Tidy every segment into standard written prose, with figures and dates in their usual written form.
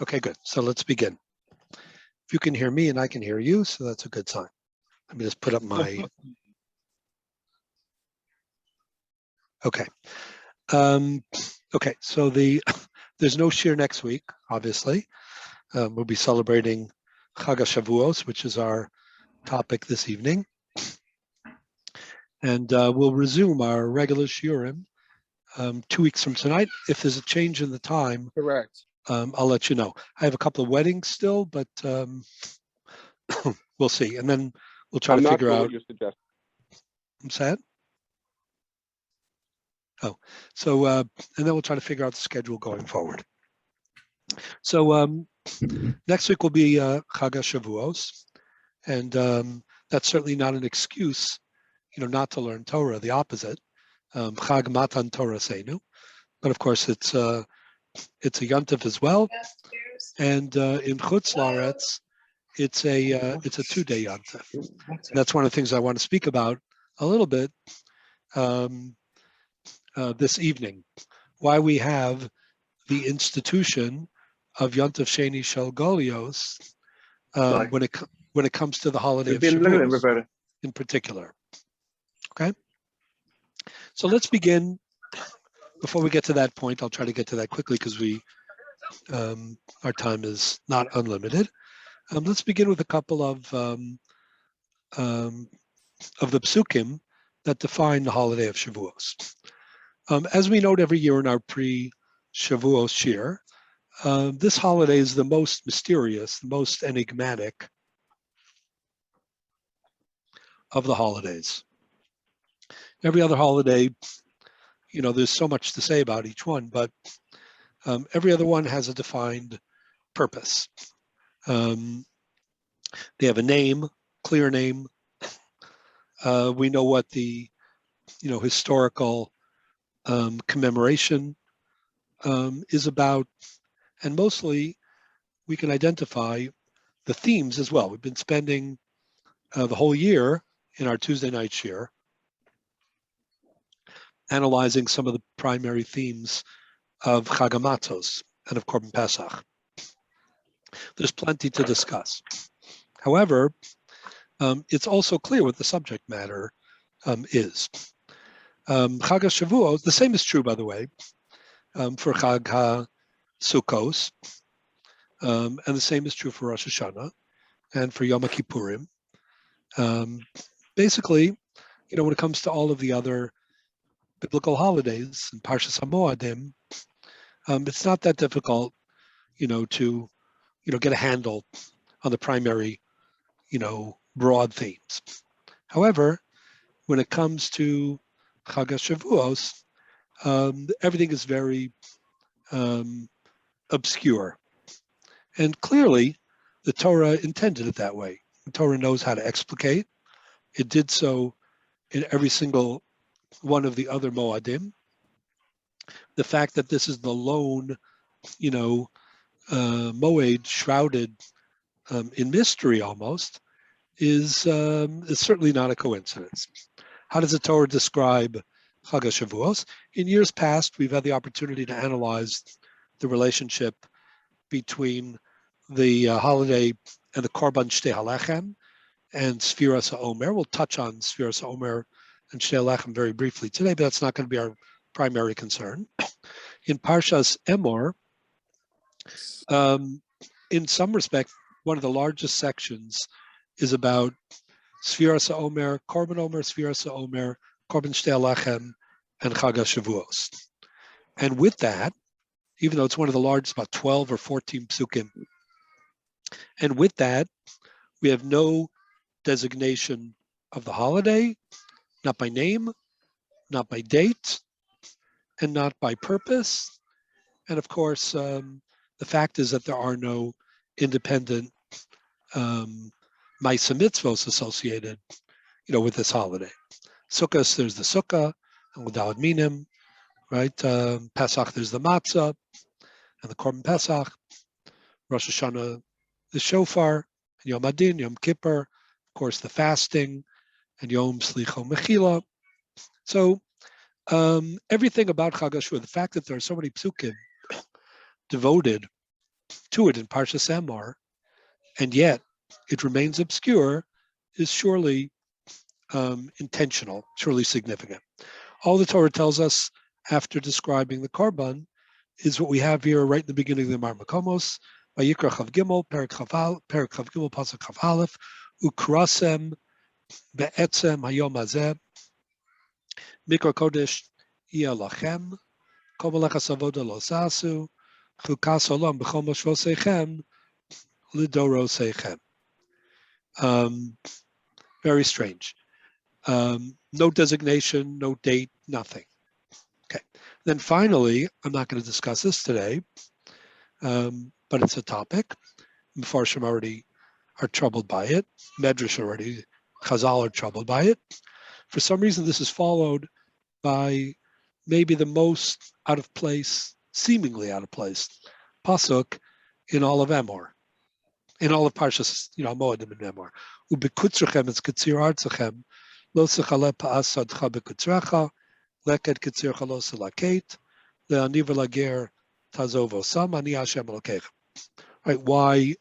Okay, good. So let's begin. If you can hear me and I can hear you, so that's a good sign. Let me just put up my... Okay. Okay, so there's no Shiur next week, obviously. We'll be celebrating Haga Shavuos, which is our topic this evening. And we'll resume our regular Shiurim 2 weeks from tonight. If there's a change in the time, correct. I'll let you know. I have a couple of weddings still, but we'll see. And then we'll try to figure out. What you suggest. I'm sad. Oh, so and then we'll try to figure out the schedule going forward. So next week will be Haga Shavuos, and that's certainly not an excuse, not to learn Torah. The opposite, Chag Matan Torah Seinu. But of course, it's a yontif as well, and in Chutz Laaretz, it's a 2-day yontif. That's one of the things I want to speak about a little bit this evening. Why we have the institution of Yontif Sheni Shel Golios when it comes to the holiday of Shavuos in particular. Okay, so let's begin. Before we get to that point, I'll try to get to that quickly because our time is not unlimited. Let's begin with a couple of the psukim that define the holiday of Shavuos. As we note every year in our pre-Shavuos Shiur, this holiday is the most mysterious, the most enigmatic of the holidays. Every other holiday, there's so much to say about each one, but every other one has a defined purpose. They have a name, clear name. We know what the, historical commemoration is about, and mostly we can identify the themes as well. We've been spending the whole year in our Tuesday night shiur analyzing some of the primary themes of Chag HaMatzos and of Korban Pesach. There's plenty to discuss. However, it's also clear what the subject matter is. Chag HaShavuos, the same is true, by the way, for Chag HaSukkos, and the same is true for Rosh Hashanah and for Yom Kippurim. Basically, when it comes to all of the other biblical holidays and Parshas HaMoadim, it's not that difficult, to, get a handle on the primary, broad themes. However, when it comes to Chag HaShavuos, everything is very obscure. And clearly, the Torah intended it that way. The Torah knows how to explicate. It did so in every single one of the other Moadim. The fact that this is the lone, Moed shrouded in mystery almost is certainly not a coincidence. How does the Torah describe Chag HaShavuos? In years past, we've had the opportunity to analyze the relationship between the holiday and the Korban Shtei HaLechem and Sfiras HaOmer. We'll touch on Sfiras HaOmer and Shtei HaLechem very briefly today, but that's not going to be our primary concern. In Parshas Emor, in some respect, one of the largest sections is about Sfiras HaOmer, Sfiras HaOmer, Korban Shtei HaLechem, and Chag HaShavuos. And with that, even though it's one of the largest, about 12 or 14 psukim, and with that, we have no designation of the holiday, not by name, not by date, and not by purpose. And of course, the fact is that there are no independent Maisa Mitzvos associated, with this holiday. Sukkot, there's the Sukkah, and L'Daled Minim, right? Pesach, there's the Matzah, and the Korban Pesach. Rosh Hashanah, the Shofar, and Yom Adin, Yom Kippur, of course, the fasting, and Yom Slicho Mechila. So everything about Chag HaShavuos, the fact that there are so many psukim devoted to it in Parshas Emor, and yet it remains obscure, is surely intentional, surely significant. All the Torah tells us after describing the Korban is what we have here right in the beginning of the Mar Makomos, Vayikra Chav Gimel, Perek Chav Gimel, Pasuk Chav Aleph, Ukrasem Be'etzem Hayom Hazeh, Mikra Kodesh Yeh Lachem, Kol Melechas Avoda Lo Sasu, Chukas Olam B'chol Moshvosechem, Lidorosechem. Very strange. No designation, no date, nothing. Okay. Then finally, I'm not going to discuss this today, but it's a topic. Mefarshim already are troubled by it. Medrash already, Chazal are troubled by it. For some reason, this is followed by maybe the most out of place, seemingly out of place, pasuk in all of Emor, in all of Parshas, Moedim and Emor. Ubekutzrechem es ketzir artzachem, lo sechale pa'as sadcha bekutzrecha, leked ketzircha lo selakate, le'ani v'lager tazov osam, ani Hashem Elokeichem. Right? Why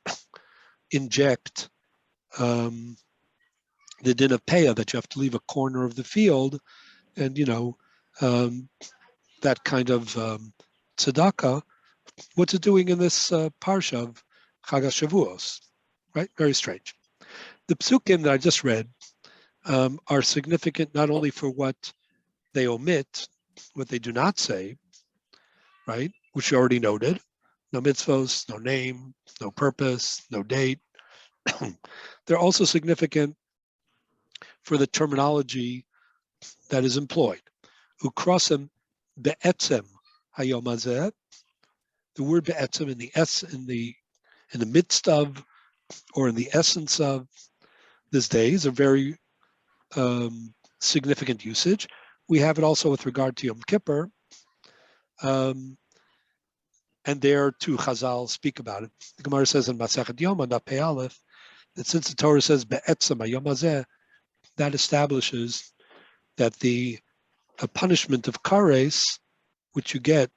inject the din of Peah that you have to leave a corner of the field, and that kind of tzedakah? What's it doing in this parsha of Haga Shavuos? Right? Very strange. The psukim that I just read are significant not only for what they omit, what they do not say, right, which you already noted, no mitzvos, no name, no purpose, no date. They're also significant for the terminology that is employed. Ukrosem be'etzem hayom hazeh. The word be'etzem in the midst of, or in the essence of this day is a very significant usage. We have it also with regard to Yom Kippur, and there too Chazal speak about it. The Gemara says in Masechet Yoma, Daf Pei Aleph, that since the Torah says be'etzem hayom hazeh, that establishes that the punishment of kares, which you get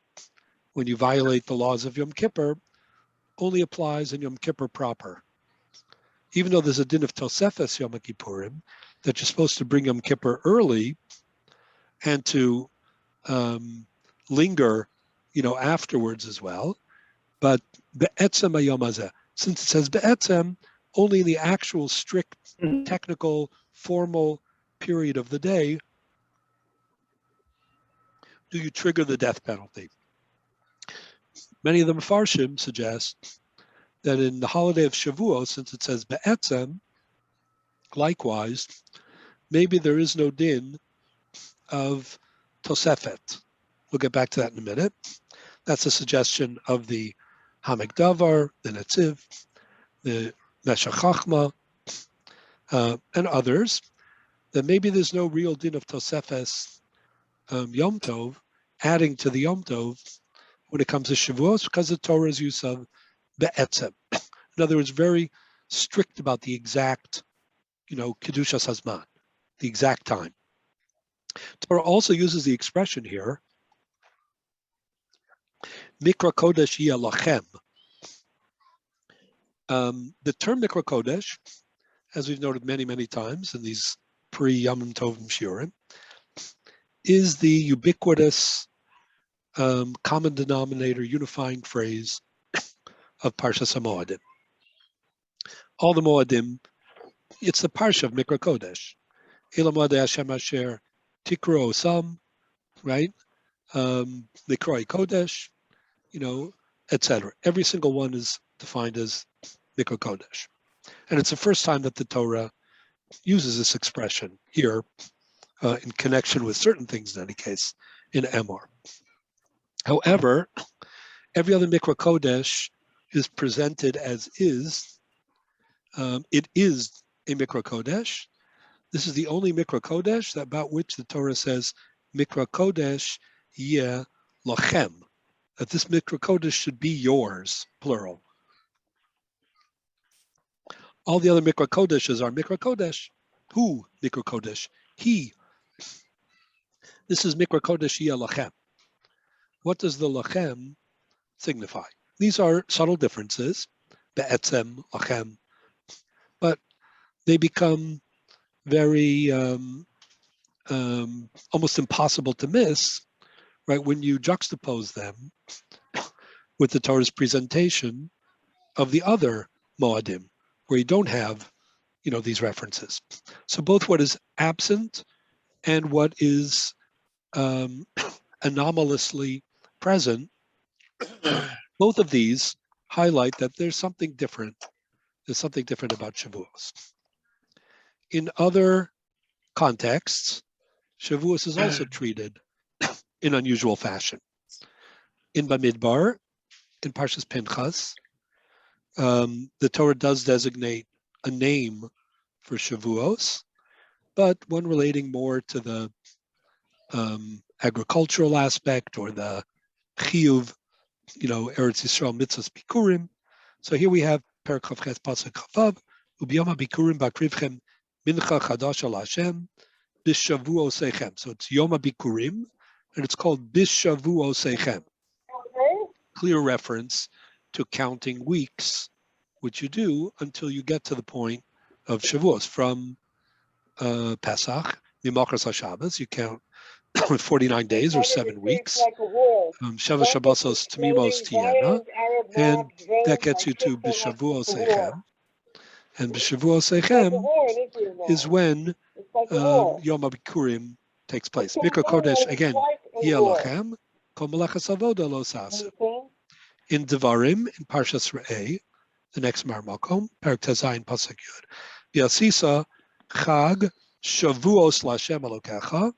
when you violate the laws of Yom Kippur, only applies in Yom Kippur proper. Even though there's a din of Tosefes Yom Kippurim, that you're supposed to bring Yom Kippur early and to linger, afterwards as well. But be'etzem hayom hazeh, since it says be'etzem, only in the actual strict, technical, formal period of the day do you trigger the death penalty. Many of the Mefarshim suggest that in the holiday of Shavuos, since it says be'etzem, likewise, maybe there is no din of Tosefet. We'll get back to that in a minute. That's a suggestion of the Hamek Davar, the Netziv, the Meshech Chachma, and others, that maybe there's no real din of Tosefes Yom Tov, adding to the Yom Tov when it comes to Shavuos, because the Torah's use of be'etzem. In other words, very strict about the exact, Kedushas Hazman, the exact time. Torah also uses the expression here, Mikra Kodesh Yeh Lachem. The term Mikra Kodesh, as we've noted many, many times in these pre-Yom Tovim Shiurim, is the ubiquitous common denominator, unifying phrase of Parshas HaMoadim. All the Moadim, it's the Parsha of Mikra Kodesh. Ela Moadei Hashem Asher Tikro Osam, right? Mikroi Kodesh, etc. Every single one is defined as Mikra Kodesh. And it's the first time that the Torah uses this expression here in connection with certain things, in any case, in Emor. However, every other Mikra Kodesh is presented as is. It is a Mikra Kodesh. This is the only Mikra Kodesh about which the Torah says, Mikra Kodesh Yeh Lachem, that this Mikra Kodesh should be yours, plural. All the other Mikra Kodeshes are Mikra Kodesh. Who Mikra Kodesh? He. This is Mikra Kodesh Yeh Lachem. What does the Lachem signify? These are subtle differences, be'etzem, lachem, but they become very almost impossible to miss, right, when you juxtapose them with the Torah's presentation of the other Moadim, where you don't have, these references. So both what is absent and what is anomalously present, both of these highlight that there's something different. There's something different about Shavuos. In other contexts, Shavuos is also treated in unusual fashion. In Bamidbar, in Parshas Pinchas, the Torah does designate a name for Shavuos, but one relating more to the agricultural aspect or the chiyuv, Eretz Yisrael mitzvahs bikurim. So here we have Perek Chavches Pasuk Chavav, Ubiyom bikurim bakrivchem mincha chadash al Hashem bishavuosechem. So it's Yom bikurim, and it's called bishavuosechem. Clear reference to counting weeks, which you do until you get to the point of Shavuos. From Pesach, Mimachras HaShabbos, you count 49 days or 7 weeks. Sheva Shabbosos Tmimos Tiena, and that gets you to B'Shavuosechem. And B'Shavuosechem is when Yom HaBikurim takes place. Mikra Kodesh, again, Yelachem, Kol Melechas Avoda Lo Sasa. In Devarim, in Parshas Re'eh, the next Marmakom, Perek Tezayin Pasuk Yud, V'Yasisa Chag Shavuos LaShem Elokecha,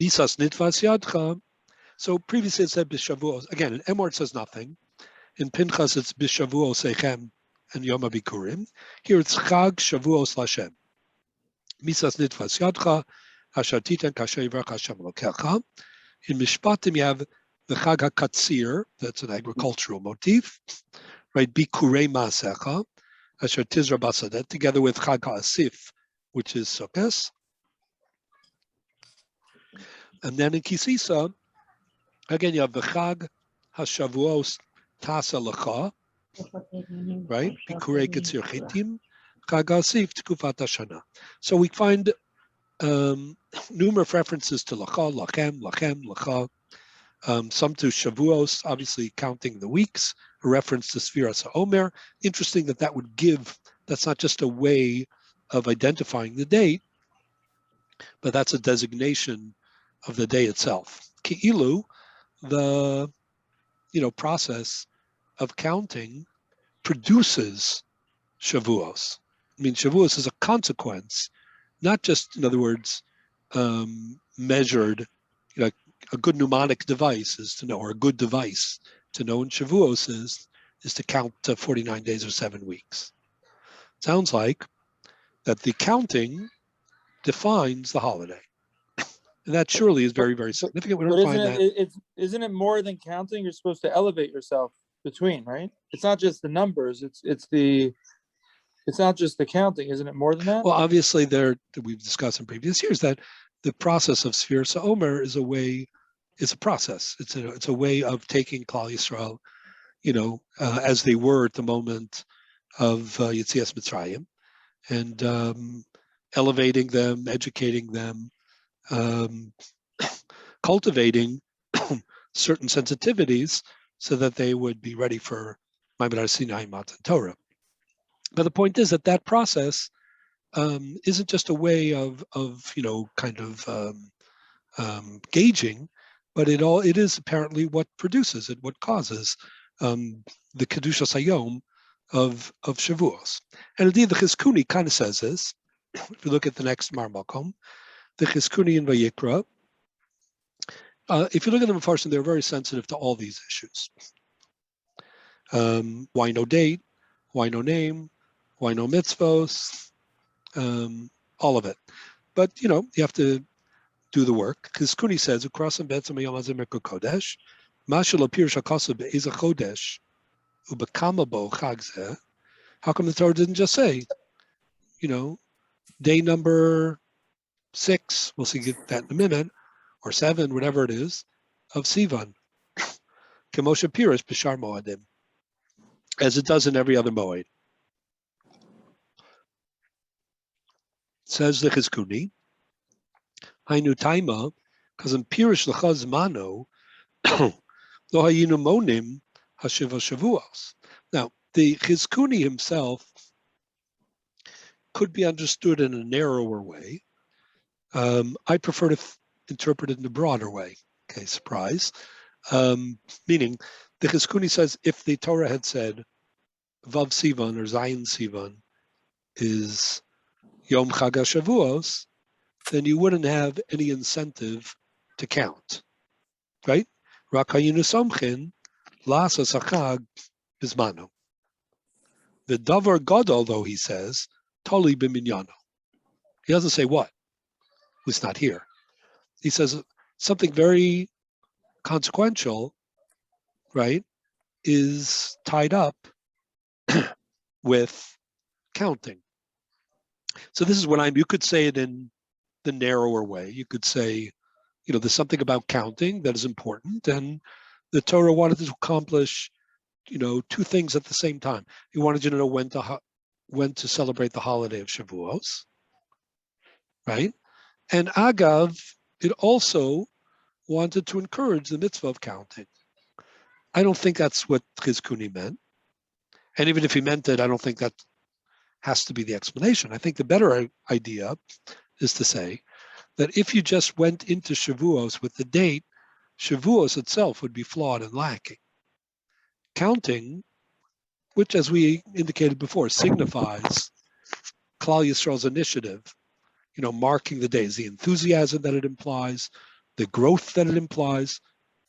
Bisas Nitvas Yadcha. So previously it said B'Shavuos. Again, in Emor it says nothing. In Pinchas it's B'Shavuosechem and Yom HaBikurim. Here it's Chag Shavuos LaShem. Bisas Nitvas Yadcha, Asher Titen Kasher Yivrach Hashem Elokecha. In Mishpatim, you have the Chag HaKatzir, that's an agricultural motif, right? Bikurei Maasecha, Asher Tizra Basadet, together with Chag HaAsif, which is Sukkos. And then in Kisisa, again, you have the Chag HaShavuos Tasa Lecha, right? Bikurei Katzir Chitim, Chag HaAsif T'kufat HaShana. So we find numerous references to Lacha, Lachem, Lachem, Lacha, some to Shavuos, obviously counting the weeks, a reference to Sfiras HaOmer. Interesting that would give, that's not just a way of identifying the date, but that's a designation of the day itself. Ki'ilu, the process of counting produces Shavuos. I mean, Shavuos is a consequence, not just, in other words, measured, a good mnemonic device is to know, or a good device to know in Shavuos is to count 49 days or 7 weeks. Sounds like that the counting defines the holiday. And that surely is very, very significant. We don't find that. Isn't it more than counting? You're supposed to elevate yourself between, right? It's not just the numbers. It's not just the counting. Isn't it more than that? Well, obviously, we've discussed in previous years that the process of Sfiras HaOmer is a process. It's a way of taking Klal Yisrael, as they were at the moment of Yetzias Mitzrayim, and elevating them, educating them, cultivating certain sensitivities so that they would be ready for Ma'amad Har Sinai, Matan Torah. But the point is that process isn't just a way of gauging, but it is apparently what produces it, what causes the Kedushas Hayom of Shavuos. And indeed, the Chizkuni kind of says this. If you look at the next Marmakom, the Chizkuni in Vayikra, if you look at the Mefarshim, they're very sensitive to all these issues. Why no date? Why no name? Why no mitzvos? All of it. But, you have to do the work. Because Kuni says, "Ukrasam betzam yom hazeh mikra kodesh, mashal apir shakasav be'ezah chodesh ubekama bo chag zeh." How come the Torah didn't just say, day number 6, we'll see that in a minute, or 7, whatever it is, of Sivan, Kemoshe Pirish B'Shar Moadim, as it does in every other Moed. Says the Chizkuni, Hainu Taima, because in Pirish L'chaz Mano, Lo Hayinu Monim Hashiva Shavuos. Now, the Chizkuni himself could be understood in a narrower way. I prefer to interpret it in a broader way. Okay, surprise. Meaning, the Chizkuni says if the Torah had said Vav Sivan or Zayin Sivan is Yom Chaga Shavuos, then you wouldn't have any incentive to count, right? Rakayinu Somchin Lasas Hachag Bismanu. The Davar Gadol, though, he says, Toli Biminyano. He doesn't say what. At least not here. He says something very consequential, right, is tied up with counting. So this is what you could say it in the narrower way. You could say, there's something about counting that is important, and the Torah wanted to accomplish, two things at the same time. He wanted you to know when to celebrate the holiday of Shavuos, right? And Agav, it also wanted to encourage the mitzvah of counting. I don't think that's what Chizkuni meant. And even if he meant it, I don't think that has to be the explanation. I think the better idea is to say that if you just went into Shavuos with the date, Shavuos itself would be flawed and lacking. Counting, which as we indicated before, signifies Klal Yisrael's initiative, marking the days, the enthusiasm that it implies, the growth that it implies,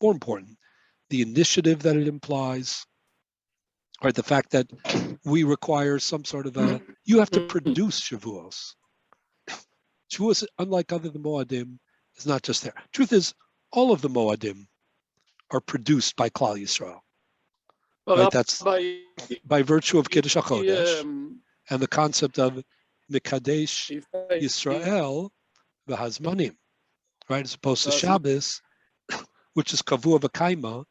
more important, the initiative that it implies, right? The fact that we require some sort of you have to produce Shavuos. Shavuos, unlike other than Moadim, is not just there. Truth is, all of the Moadim are produced by Klal Yisrael. Right? That's by virtue of Kiddush HaChodesh and the concept of Mekadesh Yisrael v'Hazmanim, right? As opposed to Shabbos, which is Kavua v'Kaima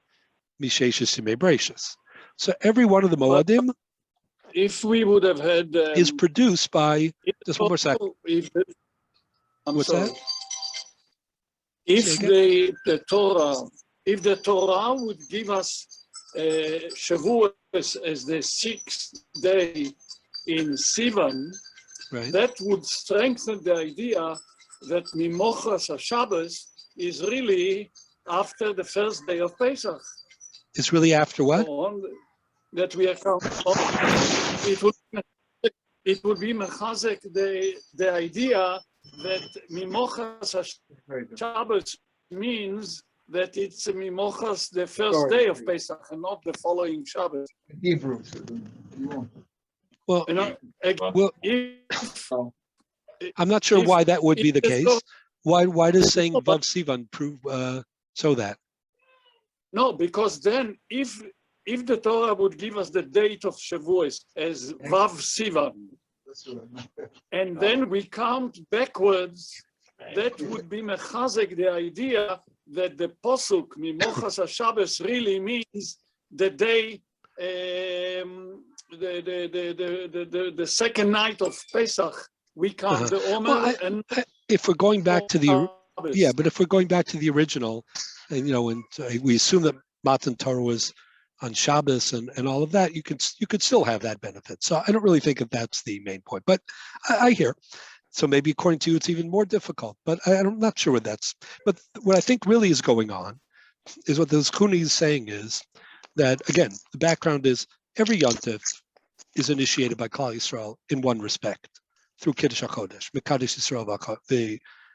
Misheshes Yimei Breishis. So every one of the Moadim, if we would have had, is produced by. Just one more second. What's sorry. that? If the Torah would give us Shavuos as the 6th day in Sivan, right, that would strengthen the idea that Mimochas HaShabbos is really after the first day of Pesach. It's really after what? That we are counting. It would be mechazek the idea that Mimochas HaShabbos means that it's Mimochas the first day of Pesach and not the following Shabbos. Hebrew. Well, I'm not sure why that would be the case. Why does saying Vav Sivan prove show that? No, because then if the Torah would give us the date of Shavuos as Vav Sivan, and then we count backwards, that would be mechazek the idea that the posuk Mimochas HaShabbos really means the day, the second night of Pesach. We count the Omer, if we're going back to but if we're going back to the original, and we assume that Matan Torah was on Shabbos and all of that, you could still have that benefit. So I don't really think that that's the main point, but I hear. So maybe according to you, it's even more difficult, but I'm not sure what that's. But what I think really is going on is what the Chizkuni is saying is that, again, the background is every Yontif is initiated by Klal Yisrael in one respect, through Kiddush HaChodesh, Mekadesh Yisrael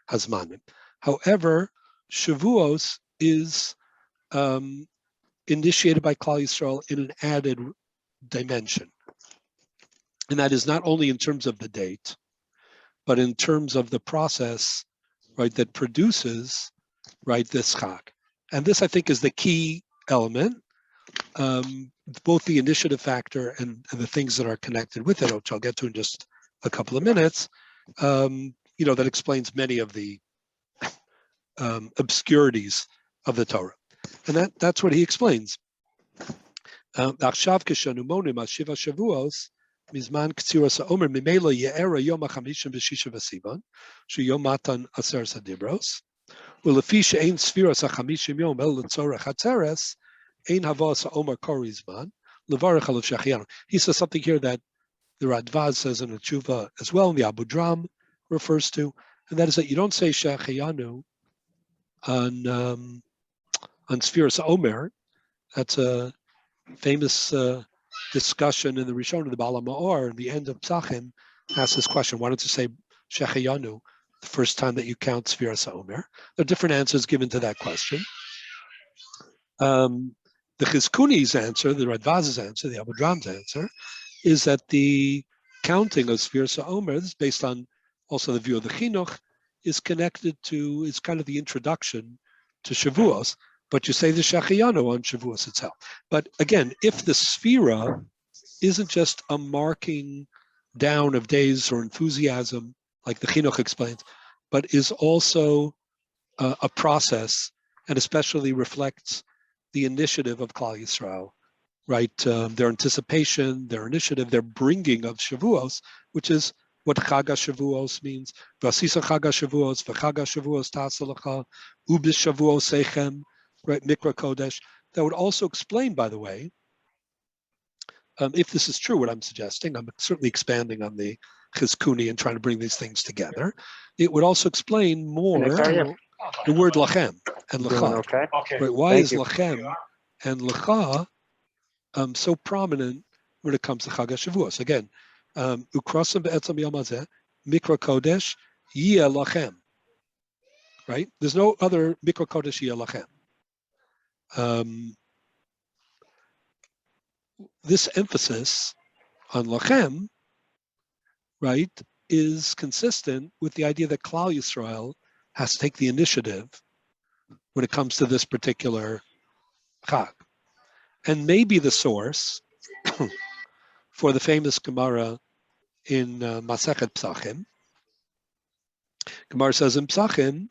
v'Hazmanim. However, Shavuos is initiated by Klal Yisrael in an added dimension. And that is not only in terms of the date, but in terms of the process, right, that produces, right, this Chag. And this, I think, is the key element, both the initiative factor and the things that are connected with it, which I'll get to in just a couple of minutes, that explains many of the obscurities of the Torah. And that's what he explains. עכשיו כשאנו מונים על 7 שבועות, מזמן קצירת העומר, ממילא יארע יום החמישים ושישה בסיוון, שיום מתן עשרת הדיברוס, ולפי שאין ספירת החמישים יום אלא לצורך עצרס, ein havas Omer Kori Zman, levarach alav shechianu. He says something here that the Radvaz says in the Tshuva as well, and the Abu Dram refers to, and that is that you don't say shechianu on Sfiras Omer. That's a famous discussion in the Rishon of the Bala Ma'or, in the end of Psachim, asks this question: why don't you say shechianu the first time that you count Sfiras Omer? There are different answers given to that question. The Chizkuni's answer, the Radvaz's answer, the Abu Dram's answer, is that the counting of Sfiras Omer is based on also the view of the Chinuch, is connected to, is kind of the introduction to Shavuos, but you say the Shechiyanu on Shavuos itself. But again, if the Sfira isn't just a marking down of days or enthusiasm, like the Chinuch explains, but is also a process, and especially reflects the initiative of Klal Yisrael, right? Their anticipation, their initiative, their bringing of Shavuos, which is what Haga Shavuos means. Vasisa Haga Shavuos, v'Haga Shavuos Tasalacha, Ubis Shavuos Sechem, right? Mikra Kodesh. That would also explain, by the way, if this is true, what I'm suggesting, I'm certainly expanding on the Chizkuni and trying to bring these things together. It would also explain more the word lachem and lecha. Okay. Right? Why Thank is you. lachem and lecha so prominent when it comes to Chag HaShavuos? Again, ukrosem be'etzam yom hazeh, mikra kodesh, yeh lachem. Right? There's no other mikra kodesh yeh lachem. This emphasis on lachem, right, is consistent with the idea that Klal Yisrael has to take the initiative when it comes to this particular Chag. And maybe the source for the famous Gemara in Masechet Psachim. Gemara says in Psachim,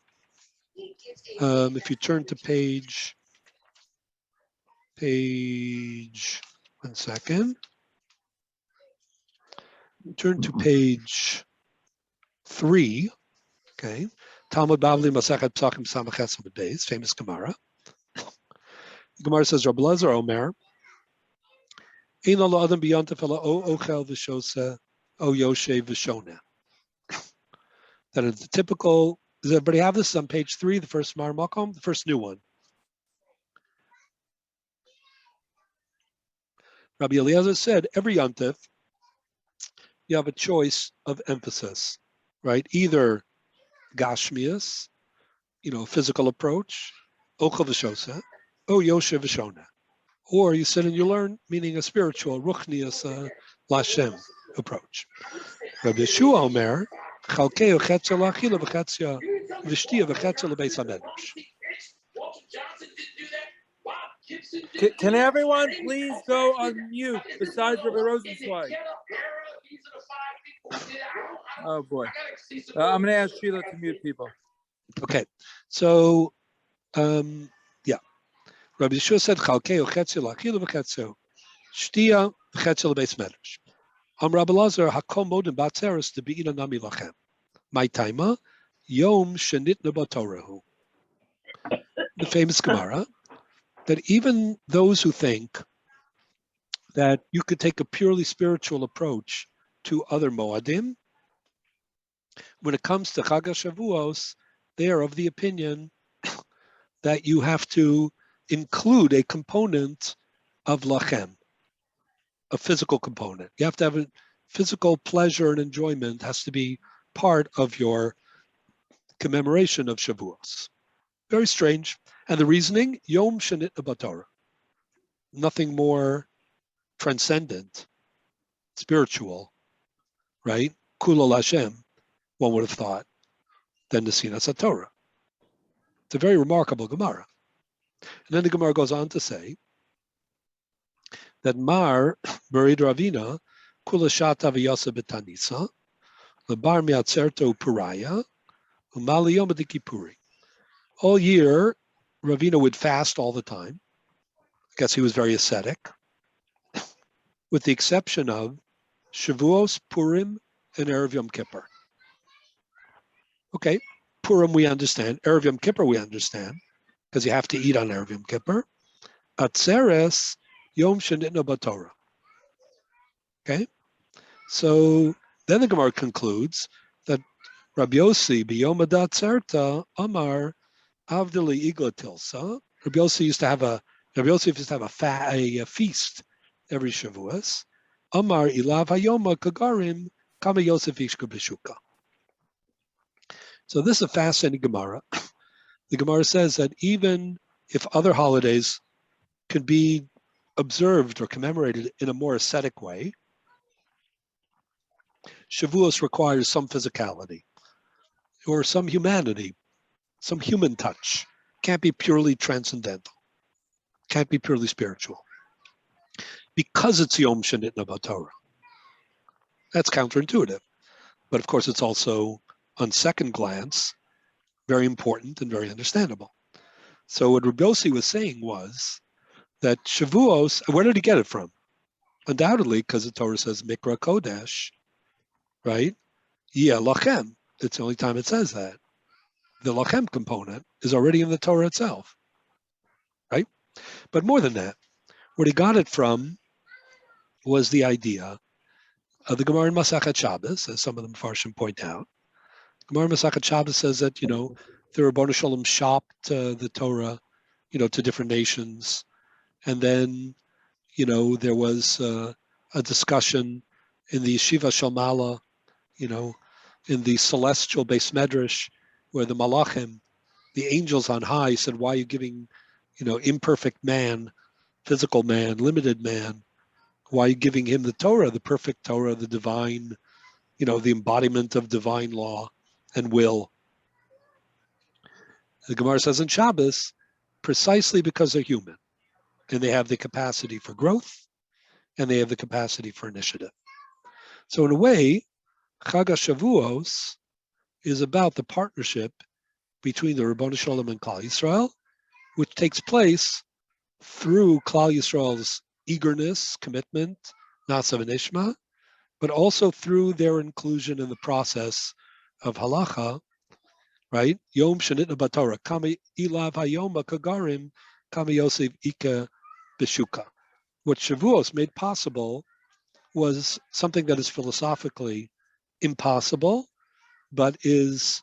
if you turn to page, one second, turn to page 3, okay, Talmud Bavli Masechet Psachim Samachet Samad Beis, famous Gemara. The Gemara says, Rabbi Lezer Omer, Ein lo adam b'yontif ela o ochel v'shosa o yoshev v'shona. That is the typical. Does everybody have this on page 3, the first Mar Makom, the first new one? Rabbi Eliezer said, every yontif, you have a choice of emphasis, right? Either gashmias, physical approach, ochel v'shosa, o yoshev v'shona. Or you sit and you learn, meaning a spiritual, ruchnias, lashem approach. Rabbi Yeshua Omer, chalkeu chetzah la'achila v'chetzah v'shtia v'chetzah l'beis hamedrash. Can everyone please go on mute besides Rabbi Rosensweig? Oh boy. I'm going to ask Sheila to mute people. Okay, so, Rabbi Yeshua said, chalkeu chetzah la'achila v'chetzah shtia v'chetzah l'beis hamedrash. Rabbi Lazar hakom modim batzeres to be'ina nami lachem. My taima, yom shenitna b'torahu. The famous Gemara, that even those who think that you could take a purely spiritual approach to other moadim, when it comes to Chag HaShavuos, they are of the opinion that you have to include a component of lachem, a physical component. You have to have a physical pleasure and enjoyment has to be part of your commemoration of Shavuos. Very strange. And the reasoning, Yom Shenit Torah. Nothing more transcendent, spiritual, right? Kulal Hashem, one would have thought, than the Sinas Torah. It's a very remarkable Gemara. And then the Gemara goes on to say that Mar Berid Ravina Kula Shata V'Yasa B'Tanisa Lebar Miatzerto Puraya Umali Yom Kipuri. All year, Ravina would fast all the time. I guess he was very ascetic. with the exception of Shavuos, Purim, and Erev Yom Kippur. Okay, Purim we understand. Erev Yom Kippur we understand, because you have to eat on Erev Yom Kippur. Atzeres, Yom Shenitna B'Torah. Okay, so then the Gemara concludes that Rabbi Yossi, B'Yom Adat Tzerta, Amar, Avdili Igla Tilsa. Rabbi Yossi used to have a feast every Shavuos. Amar Ilav Hayoma Kagarim Kama Yosef Ishka B'Shuka. So this is a fascinating Gemara. The Gemara says that even if other holidays can be observed or commemorated in a more ascetic way, Shavuos requires some physicality or some humanity, some human touch. Can't be purely transcendental. Can't be purely spiritual. Because it's Yom Shenitna B'Torah. That's counterintuitive. But of course, it's also, on second glance, very important and very understandable. So what Rabbi Yossi was saying was that Shavuos, where did he get it from? Undoubtedly, because the Torah says Mikra Kodesh, right? Yeah, Lachem. It's the only time it says that. The Lachem component is already in the Torah itself, right? But more than that, where he got it from was the idea of the Gemara in Masachet Shabbos, as some of the Mepharshim point out. Gemara in Masachet Shabbos says that, the Ribbono Shel Olam shopped the Torah, to different nations. And then, there was a discussion in the Yeshiva Shalmala, in the celestial Beis Medrash, where the Malachim, the angels on high, said, why are you giving, imperfect man, physical man, limited man, why are you giving him the Torah, the perfect Torah, the divine, the embodiment of divine law and will? The Gemara says in Shabbos, precisely because they're human, and they have the capacity for growth, and they have the capacity for initiative. So in a way, Haga Shavuos is about the partnership between the Ribbono Shel Olam and Klal Yisrael, which takes place through Klal Yisrael's eagerness, commitment, Nasa v'Nishma, but also through their inclusion in the process of halacha, right? Yom Shenitna B'Torah, Kama Ilav Hayoma Kagarim, Kama Yosef Ika B'Shuka. What Shavuos made possible was something that is philosophically impossible, but is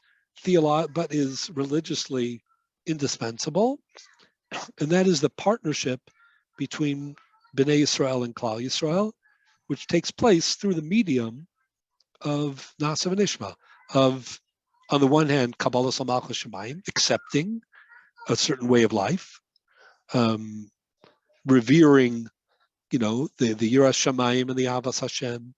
religiously indispensable, and that is the partnership between Bnei Yisrael and Klal Yisrael, which takes place through the medium of Nasa v'Nishma, of, on the one hand, Kabbalas HaMalchus Shemayim, accepting a certain way of life, revering, the Yiras Shamayim and the Avas Hashem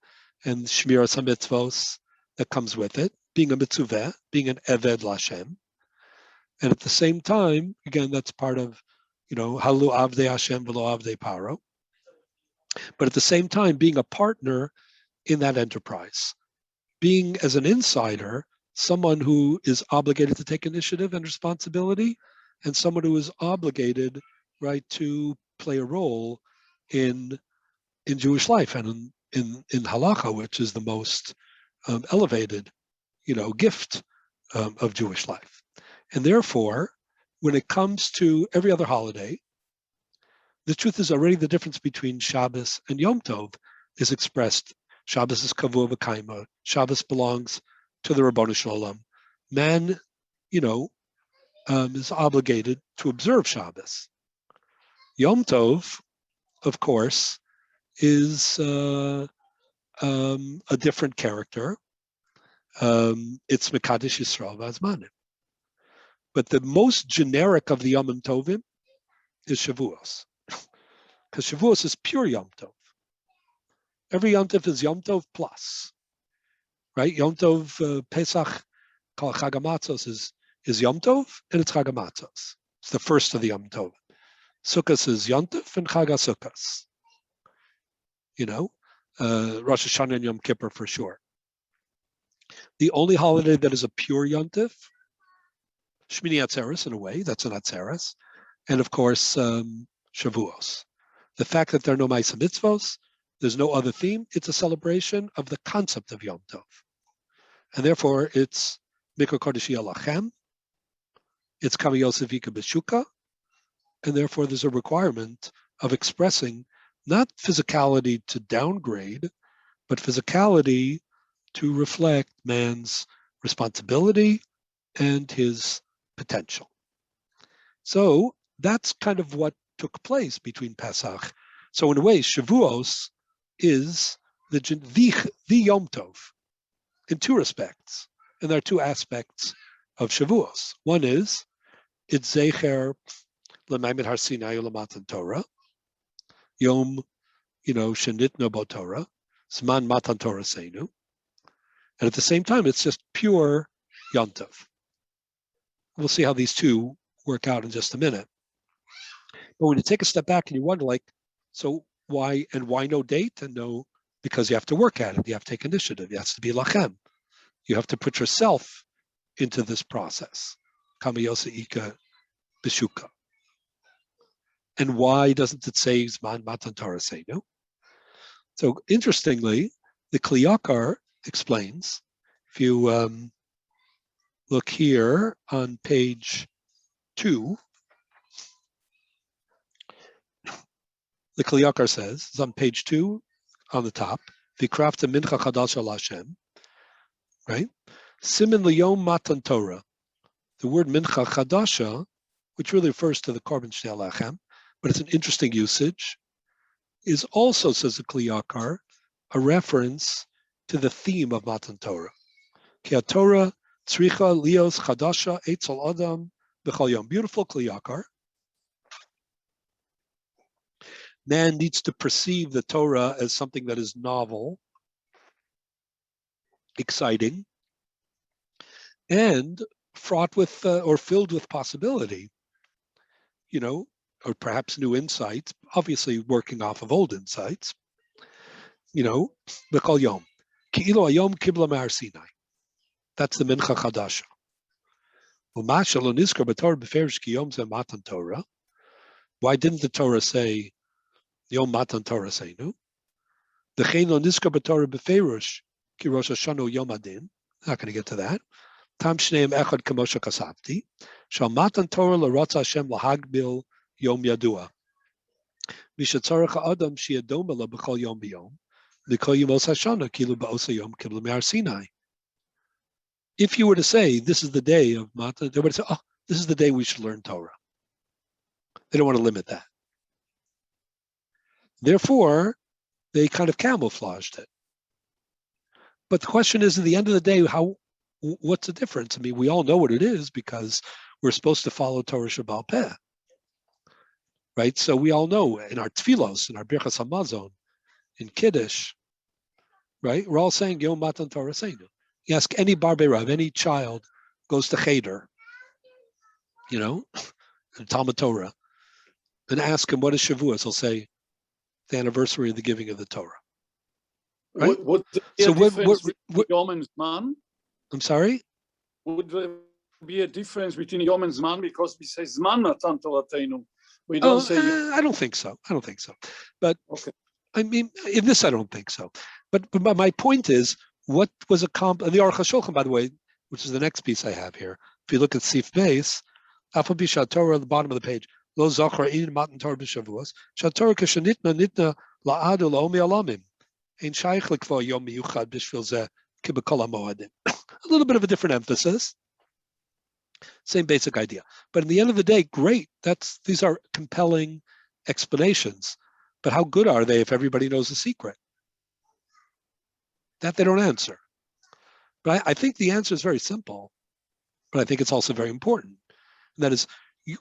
and Shmiras HaMitzvos that comes with it, being a mitzuveh, being an Eved Lashem. And at the same time, again, that's part of, Halu Avdei Hashem v'lo Avdei Paro. But at the same time, being a partner in that enterprise, being as an insider, someone who is obligated to take initiative and responsibility, and someone who is obligated, right, to play a role in Jewish life and in halacha, which is the most elevated, gift of Jewish life. And therefore, when it comes to every other holiday, the truth is already the difference between Shabbos and Yom Tov is expressed. Shabbos is kavua v'kaima. Shabbos belongs to the Ribbono Shel Olam. Man, is obligated to observe Shabbos. Yom Tov, of course, is a different character. It's Mekadesh Yisrael V'Azmanim. But the most generic of the Yom Tovim is Shavuos. Because Shavuos is pure Yom Tov. Every Yom Tov is Yom Tov plus. Right? Yom Tov, Pesach, called Chag HaMatzos, is Yom Tov, and it's Chag HaMatzos. It's the first of the Yom Tov. Sukkot is Yom Tov and Chag HaSukkos. Rosh Hashanah and Yom Kippur for sure. The only holiday that is a pure Yom Tov, Shmini Atzeres in a way, that's an Atzeres, and of course Shavuos. The fact that there are no Ma'aseh Mitzvos There's no other theme. It's a celebration of the concept of Yom Tov. And therefore, it's Mikra Kodesh Lachem, it's Kami Yosefika Beshuka, and therefore there's a requirement of expressing not physicality to downgrade, but physicality to reflect man's responsibility and his potential. So that's kind of what took place between Pesach. So in a way, Shavuos is the Yom Tov in two respects. And there are two aspects of Shavuos. One is it's Zecher L'Maimed Har Sinai U'Lamatan Torah, Yom, Shenitno Bo Torah, Zman Matan Torah Seinu. And at the same time, it's just pure Yom Tov. We'll see how these two work out in just a minute. But when you take a step back and you wonder, so why no date? And no, because you have to work at it. You have to take initiative. It has to be lachem. You have to put yourself into this process. Kamayosa Ika Bishuka. And why doesn't it say Zman Matan Torah Seinu? So interestingly, the Kli Yakar explains, if you look here on page 2, the Kli Yakar says, it's on page 2 on the top, Vikrafta Mincha Chadasha Lashem, right? Simin Liyom Matan Torah. The word Mincha Chadasha, which really refers to the Korban Shnei Lachem, but it's an interesting usage, is also, says the Kli Yakar, a reference to the theme of Matan Torah. Ki Torah tzricha lios chadasha etzel adam b'chol yom. Beautiful Kli Yakar. Man needs to perceive the Torah as something that is novel, exciting, and fraught with or filled with possibility, or perhaps new insights, obviously working off of old insights, b'chol yom. Ki'ilo hayom kibla me'ar Sinai. That's the Mincha Chadasha. U'masha lo nizkar b'Torah b'ferish ki yom zeh matan Torah. Why didn't the Torah say Yom Matan Torah Seinu? D'chein lo nizkar b'Torah b'ferish ki Rosh Hashanah Yom Adin. Not going to get to that. Tam shneim echad k'moshe kasavti. Shal Matan Torah l'rotz Hashem l'hagbil Yom Yadua. Mishatzarech ha'adam sheyadom ela b'chol yom b'yom. L'kol yom os Hashanah kilu ba'osa yom kibla me'ar Sinai. If you were to say, this is the day of Matan, they would say, this is the day we should learn Torah. They don't want to limit that. Therefore, they kind of camouflaged it. But the question is, at the end of the day, what's the difference? I mean, we all know what it is because we're supposed to follow Torah Shebaal Peh. Right? So we all know in our Tfilos, in our Birchas Hamazon, in Kiddush, right? We're all saying Yom Matan Torah Seinu. You ask any Bar Beirav, any child goes to Cheder, in Talmud Torah, and ask him what is Shavuos, he'll say the anniversary of the giving of the Torah. Right? Would there be a difference between Yom and Zman? I'm sorry? Would there be a difference between Yom and Zman because we say Zman Matan Torateinu? We don't say. I don't think so. But okay. I mean, in this, I don't think so. But my point is, what was accomplished? The Aruch HaShulchan, by the way, which is the next piece I have here. If you look at Sif Beis, Alpha Bisha Torah at the bottom of the page, Lo Zachar In Matan Torah B'Shavuos, Shatorah Kashanitna Nitna La'adu La'omi Alamim, Ein Shaykh L'Kvo Yom Miyuchad B'Shvil Zeh Kibakol HaMoadim. A little bit of a different emphasis. Same basic idea. But in the end of the day, great. These are compelling explanations. But how good are they if everybody knows the secret? That they don't answer. But I think the answer is very simple, but I think it's also very important. And that is,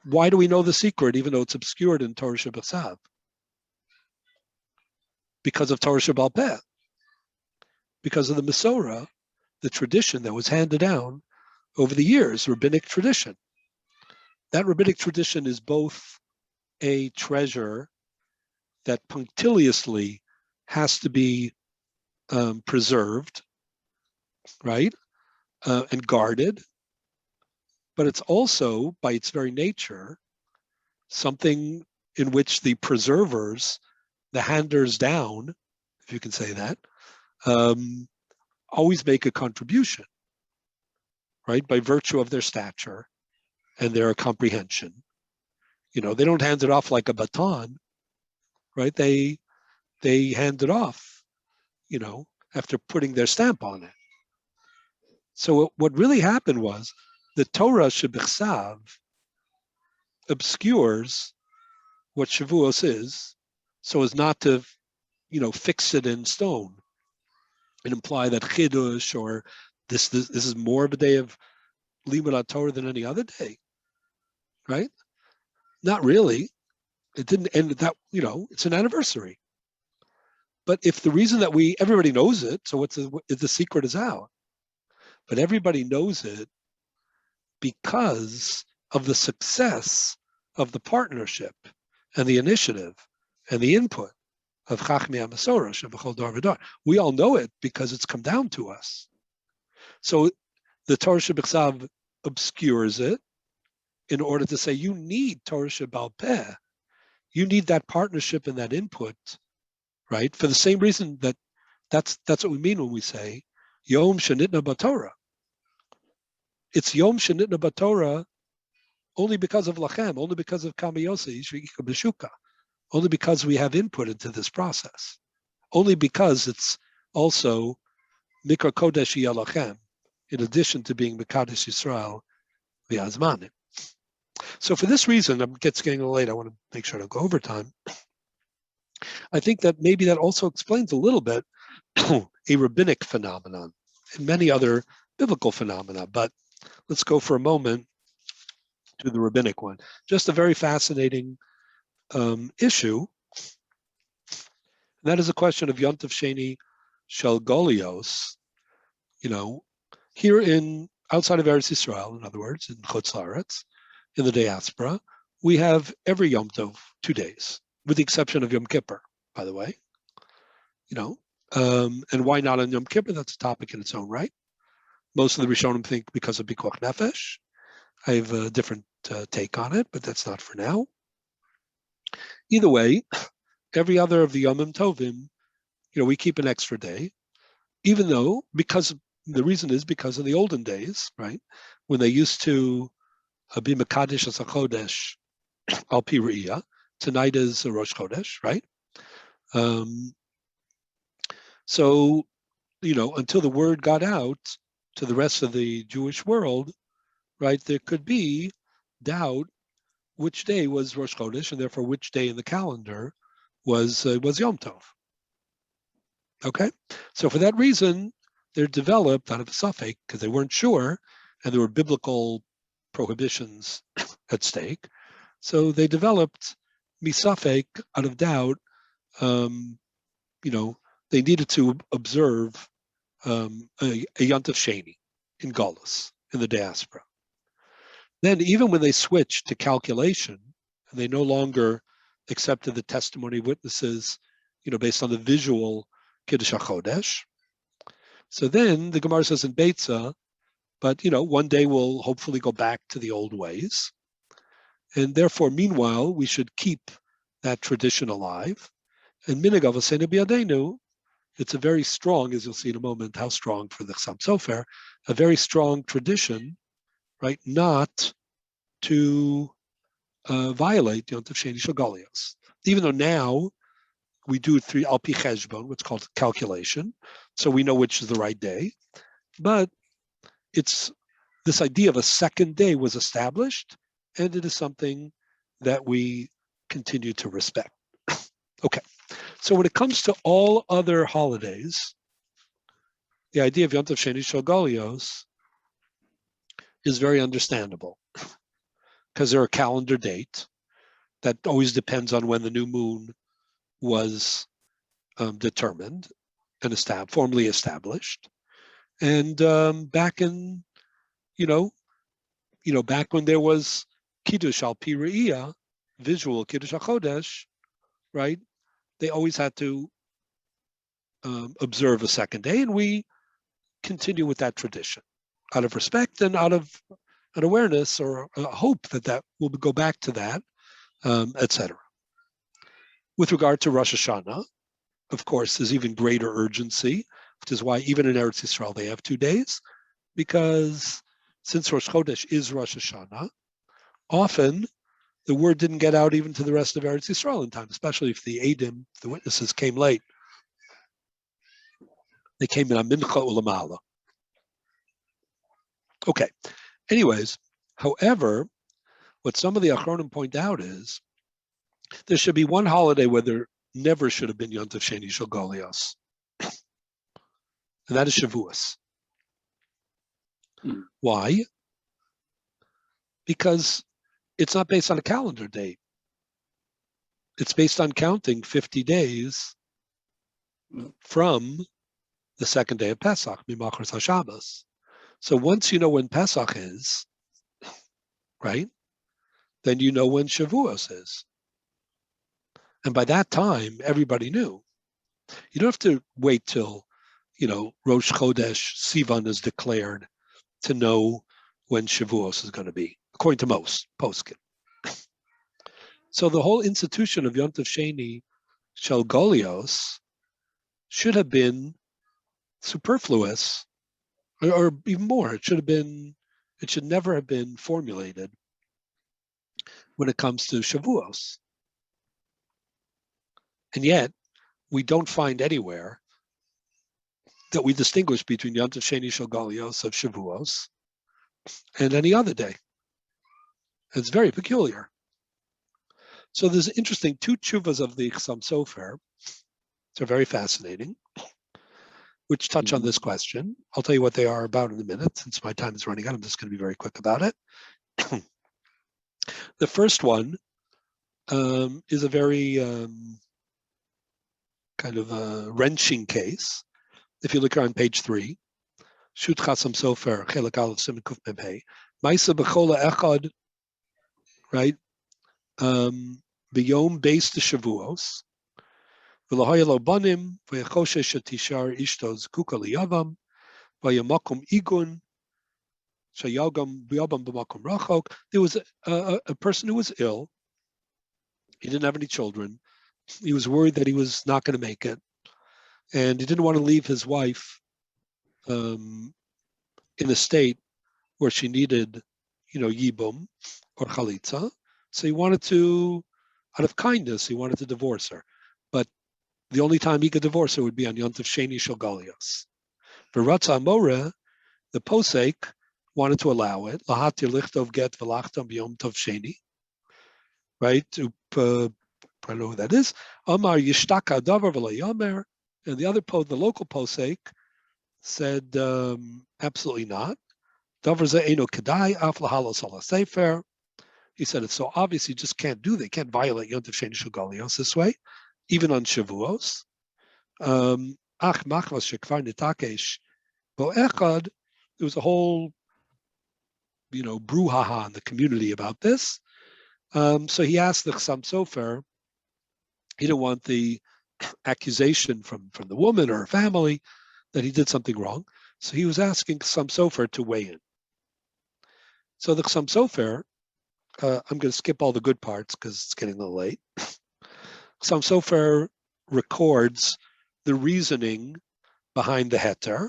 why do we know the secret even though it's obscured in Torah Shebasav? Because of Torah Shebaal Peh. Because of the Masorah, the tradition that was handed down over the years, rabbinic tradition. That rabbinic tradition is both a treasure that punctiliously has to be preserved, right, and guarded, but it's also, by its very nature, something in which the preservers, the handers down, if you can say that, always make a contribution, right, by virtue of their stature and their comprehension. They don't hand it off like a baton, right? They hand it off, after putting their stamp on it. So what really happened was the Torah shebichsav obscures what Shavuos is, so as not to, fix it in stone and imply that chidush or this is more of a day of limud Torah than any other day, right? Not really. It didn't end at that. It's an anniversary. But if the reason that everybody knows it, so the secret is out. But everybody knows it because of the success of the partnership and the initiative and the input of Chachmei HaMasorah Shebechol Dor V'Dor. We all know it because it's come down to us. So the Torah Shebichsav obscures it in order to say you need Torah Shebal Peh. You need that partnership and that input, right? For the same reason that's what we mean when we say Yom Shenitna B'Torah. It's Yom Shenitna B'Torah only because of Lachem, only because of Kamiyosi, Shvika B'Shuka, only because we have input into this process, only because it's also Mikra Kodesh Yalachem, in addition to being Mekadesh Yisrael V'Azmanim. So for this reason, it's getting a little late, I want to make sure to go over time. I think that maybe that also explains a little bit a rabbinic phenomenon and many other biblical phenomena, but let's go for a moment to the rabbinic one. Just a very fascinating issue. And that is a question of Yontif Sheni Shel Golios. Here outside of Eretz Yisrael, in other words, in Chutz La'aretz, in the diaspora, we have every Yom Tov 2 days, with the exception of Yom Kippur, by the way. And why not on Yom Kippur? That's a topic in its own right. Most of the Rishonim think because of Pikuach Nefesh. I have a different take on it, but that's not for now. Either way, every other of the Yomim Tovim, we keep an extra day, even though, because the reason is because in the olden days, right, when they used to be Mekadesh as a Chodesh, Al Pi Re'iyah, tonight is a Rosh Chodesh, right? So, until the word got out to the rest of the Jewish world, right, there could be doubt which day was Rosh Chodesh, and therefore which day in the calendar was Yom Tov. Okay, so for that reason, they're developed out of a suffix because they weren't sure, and there were biblical prohibitions at stake. So they developed misafek out of doubt. They needed to observe a Yontif Sheni in Galus, in the diaspora. Then even when they switched to calculation, and they no longer accepted the testimony of witnesses, based on the visual Kiddush HaChodesh. So then the Gemara says in Beitza, but one day we'll hopefully go back to the old ways. And therefore, meanwhile, we should keep that tradition alive. And Minhag Avosenu B'Yadeinu, it's a very strong, as you'll see in a moment, how strong for the Chassam Sofer, a very strong tradition, right, not to violate Yontif Sheni Shel Golios. Even though now we do it through Al Pi Cheshbon, what's called calculation, so we know which is the right day. But it's this idea of a second day was established, and it is something that we continue to respect. Okay, so when it comes to all other holidays, the idea of Yontif Sheni Shel Golios is very understandable because they're a calendar date that always depends on when the new moon was determined and formally established. And back in, back when there was Kiddush Al Pi Re'iyah, visual Kiddush HaChodesh, right? They always had to observe a second day, and we continue with that tradition out of respect and out of an awareness or a hope that will go back to that, etc. With regard to Rosh Hashanah, of course, there's even greater urgency, which is why even in Eretz Yisrael they have 2 days, because since Rosh Chodesh is Rosh Hashanah, often the word didn't get out even to the rest of Eretz Yisrael in time, especially if the Eidim, the witnesses, came late. They came in a mincha ulamala. Okay. Anyways, however, what some of the Achronim point out is there should be one holiday where there never should have been Yontav Sheni Shel Golios, and that is Shavuos. Why? Because it's not based on a calendar date. It's based on counting 50 days from the second day of Pesach, Mimachar HaShabbos. So once you know when Pesach is, right, then you know when Shavuos is. And by that time, everybody knew. You don't have to wait till, Rosh Chodesh, Sivan is declared to know when Shavuos is going to be, according to most poskim. So the whole institution of Yontav Sheni Shel Golios should have been superfluous, or even more. It should never have been formulated when it comes to Shavuos. And yet, we don't find anywhere that we distinguish between Yontav Sheni Shel Golios of Shavuos and any other day. It's very peculiar. So there's interesting 2 tshuvas of the Chassam Sofer. They're very fascinating, which touch on this question. I'll tell you what they are about in a minute. Since my time is running out, I'm just going to be very quick about it. The first one is a very kind of a wrenching case. If you look on page 3, Shut Chassam Sofer, Chelak Aleph Siman Kuf Mem Hey, Maisa B'chola Echad, right? B'yom Beis to Shavuos, V'lahoya lo banim, v'yachoshe shetishar ishto zkuka liyavam, v'yamakum igun, shayagam b'yabam b'makum rachok. There was a person who was ill. He didn't have any children. He was worried that he was not going to make it. And he didn't want to leave his wife in a state where she needed, yibum or chalitza. So he wanted to, out of kindness, he wanted to divorce her. But the only time he could divorce her would be on Yontav Sheni Shel Golios. V'ratza Amore, the posek, wanted to allow it. Lahatir lichtov get v'lachtam b'yom tov sheni. Right? I don't know who that is. Amar yishtaka davar v'layamer. And the other the local posek, said absolutely not. Davar ze'eno kedai af lahalos ala sefer. He said it's so obvious you just can't do that. You can't violate Yontav Sheni Shel Golios this way, even on Shavuos. Ach machvas shekvar nitakesh bo echad. There was a whole, brouhaha in the community about this. So he asked the Chassam Sofer. He didn't want the accusation from the woman or her family that he did something wrong. So he was asking Chassam Sofer to weigh in. So the Chassam Sofer, I'm going to skip all the good parts because it's getting a little late. Chassam Sofer records the reasoning behind the heter,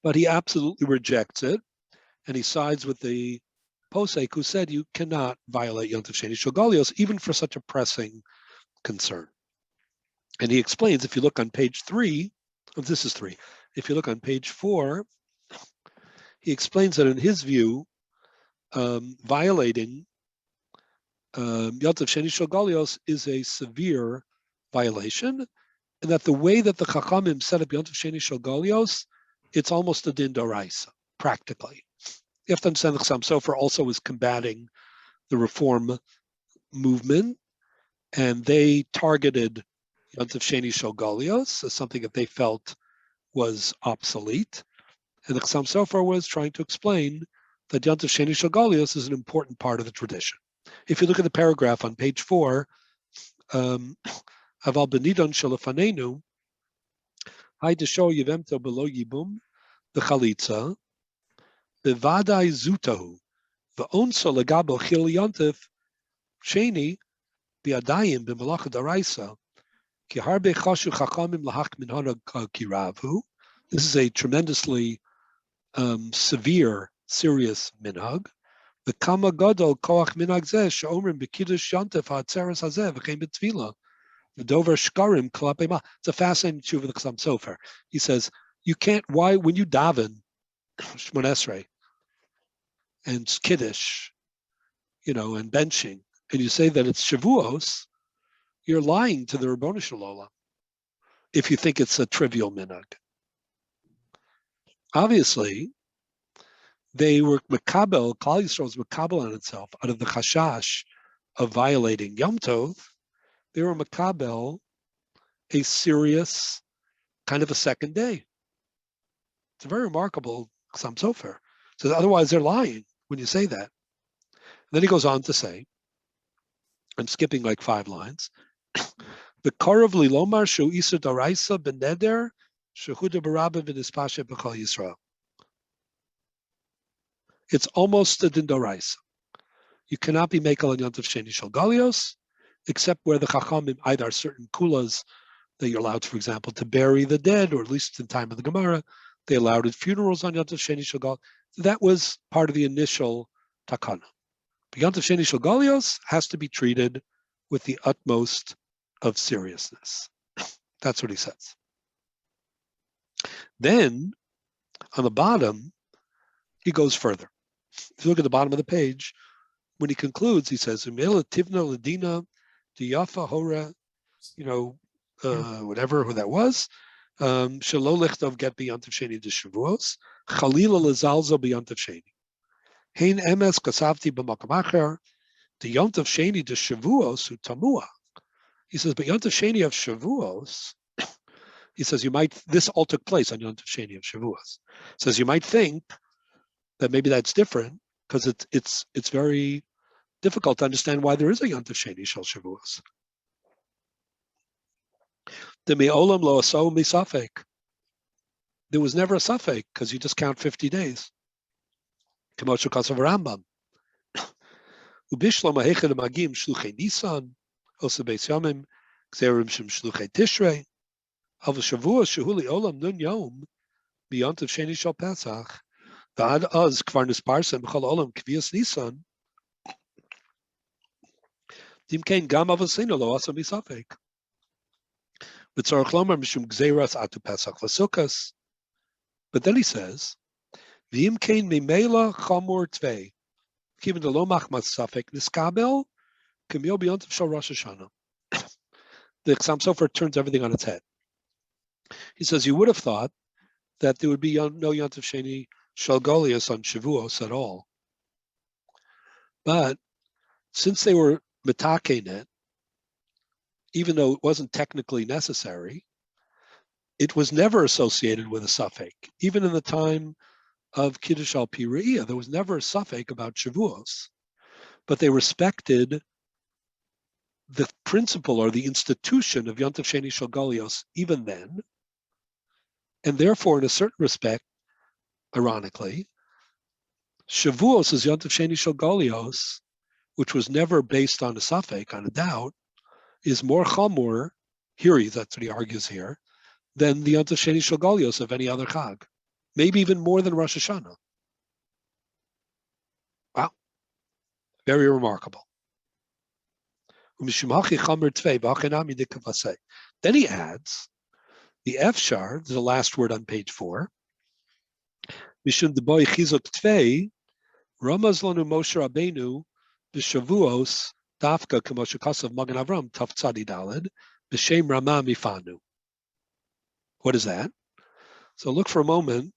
but he absolutely rejects it, and he sides with the posek who said you cannot violate Yontav Sheni Shel Golios even for such a pressing concern. And he explains, if you look on page 3, this is 3, if you look on page 4, he explains that in his view, violating Yontav Sheni Shel Golios is a severe violation, and that the way that the Chachamim set up Yontav Sheni Shel Golios, it's almost a din d'oraisa, practically. You have to understand that Chassam Sofer also was combating the reform movement, and they targeted Yontav Sheni Shel Golios as something that they felt was obsolete. And the Chassam Sofer was trying to explain that Yontav Sheni Shel Golios is an important part of the tradition. If you look at the paragraph on page 4, Aval benidon shelafanenu, hay desho yivemto below yibum, the chalitza, bevadai zutahu, ve'onso legabo chil Yontav Sheni biadayim b'malacha daraisa ki harbe chashu chachamim lahak min hanag kiravu. This is a tremendously severe, serious minhag. The kama gadol koach minhag zeh she'omrim b'kiddush yontif ha'atzeres hazeh v'chein b'tefila v'dover shkarim k'lapei ma. It's a fascinating tshuva of the Chassam Sofer. He says, you can't, why, when you daven Shmon Esrei and kiddush, and benching, and you say that it's Shavuos, you're lying to the Ribono Shel Olam if you think it's a trivial minhag. Obviously, they were makabel, Klal Yisrael was makabel on itself out of the chashash of violating Yom Tov. They were makabel a serious kind of a second day. It's a very remarkable Chassam Sofer. So otherwise they're lying when you say that. And then he goes on to say, I'm skipping like 5 lines, the Karav Lilomar Shu Isa Daraisa Beneder Shehuda Barabba V'Nispashe B'Chal Yisrael. It's almost a din daraisa. You cannot be mekel on Yontav Sheni Shel Galios, except where the Chachamim either are certain kulas that you're allowed, for example, to bury the dead, or at least in time of the Gemara, they allowed at funerals on Yontav Sheni Shel Galios. That was part of the initial takana. But Yontav Sheni Shel Galios has to be treated with the utmost of seriousness. That's what he says. Then, on the bottom, he goes further. If you look at the bottom of the page, when he concludes, he says, "Umela tivna ladina diyafa hora," whatever who that was. Shelo lichtov get b'yantav sheni de Shavuos. Chalila lezalzo b'yantav sheni. Hein emes kasavti b'makam acher. The yantav sheni de Shavuos utamua. He says, but yantav sheni of Shavuos. He says, this all took place on Yontav Sheni of Shavuos. He says, you might think that maybe that's different because it's very difficult to understand why there is a Yontav Sheni Shel Shavuos. The me'olam lo aso misafek. There was never a safek because you just count 50 days. K'moshe kasav Rambam. Ubishlam ha'echad magim shluchei Nisan, osa beis yomim, gzerim shem shluchei Tishrei. Av Shavuos shehuli olam nun yom b'yantav sheni shel Pesach v'ad az kvar nisparsem b'chol olam kvias Nisan dimkein gam avosinu lo asa misafek v'tzorach lomar mishum gzeiras atu Pesach v'sukas. But then he says v'imkein mimela chamor tvei kiven de lo machmas safek niskabel k'myo b'yantav shel Rosh Hashanah. The Chassam Sofer turns everything on its head. He says, you would have thought that there would be no Yontav Sheni Shel Galios on Shavuos at all. But since they were mitakein it, even though it wasn't technically necessary, it was never associated with a suffix. Even in the time of Kiddush al Pi Re'iyah, there was never a suffix about Shavuos. But they respected the principle or the institution of Yontav Sheni Shel Galios even then. And therefore, in a certain respect, ironically, Shavuos is Yontav Sheni Shel Galios, which was never based on a safek, on a doubt, is more chamor, that's what he argues here, than the Yontav Sheni Shel Galios of any other Chag. Maybe even more than Rosh Hashanah. Wow. Very remarkable. Then he adds, the Efshar, the last word on page 4. Mishum deboy chizuk tvei, Ramaz lanu Moshe Rabbeinu b'Shavuos dafka k'moshe kasav Magen Avram taf tzadi daled b'shem Rama mifanu. What is that? So look for a moment.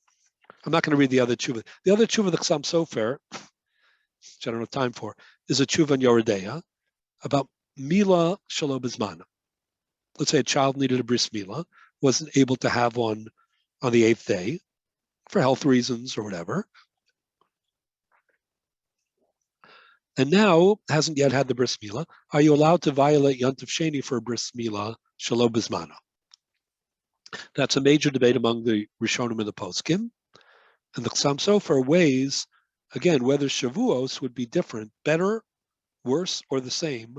I'm not going to read the other tshuva. The other tshuva, the Chassam Sofer, which I don't have time for, is a tshuva on Yoredeya about Mila Shelo B'Zmana. Let's say a child needed a bris milah, wasn't able to have one on the 8th day for health reasons or whatever, and now hasn't yet had the bris milah. Are you allowed to violate Yontav Sheni for a bris milah Shelo B'Zmana? That's a major debate among the Rishonim and the Poskim, and the Chassam Sofer weighs again whether Shavuos would be different, better, worse, or the same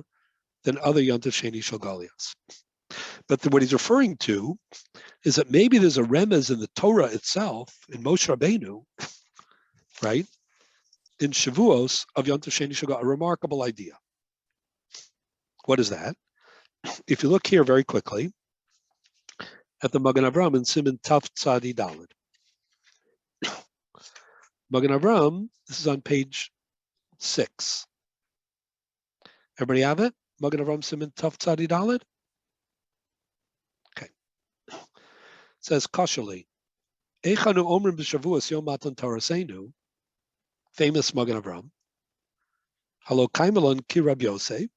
than other Yontif Sheni Shel Galios. But what he's referring to is that maybe there's a remez in the Torah itself, in Moshe Rabbeinu, right, in Shavuos of Yontif Sheni Shel Galios, a remarkable idea. What is that? If you look here very quickly at the Magen Avraham in Siman Tav Tzadi Daled. Magen Avraham, this is on page 6. Everybody have it? Magen Avraham Siman Tav Tzadi Daled? Okay. It says, Kashali, Eichanu Omrim B'Shavuos Yom Matan Torasenu, famous Magen Avraham, Halo Kaimelon Ki Rabbi Yosef,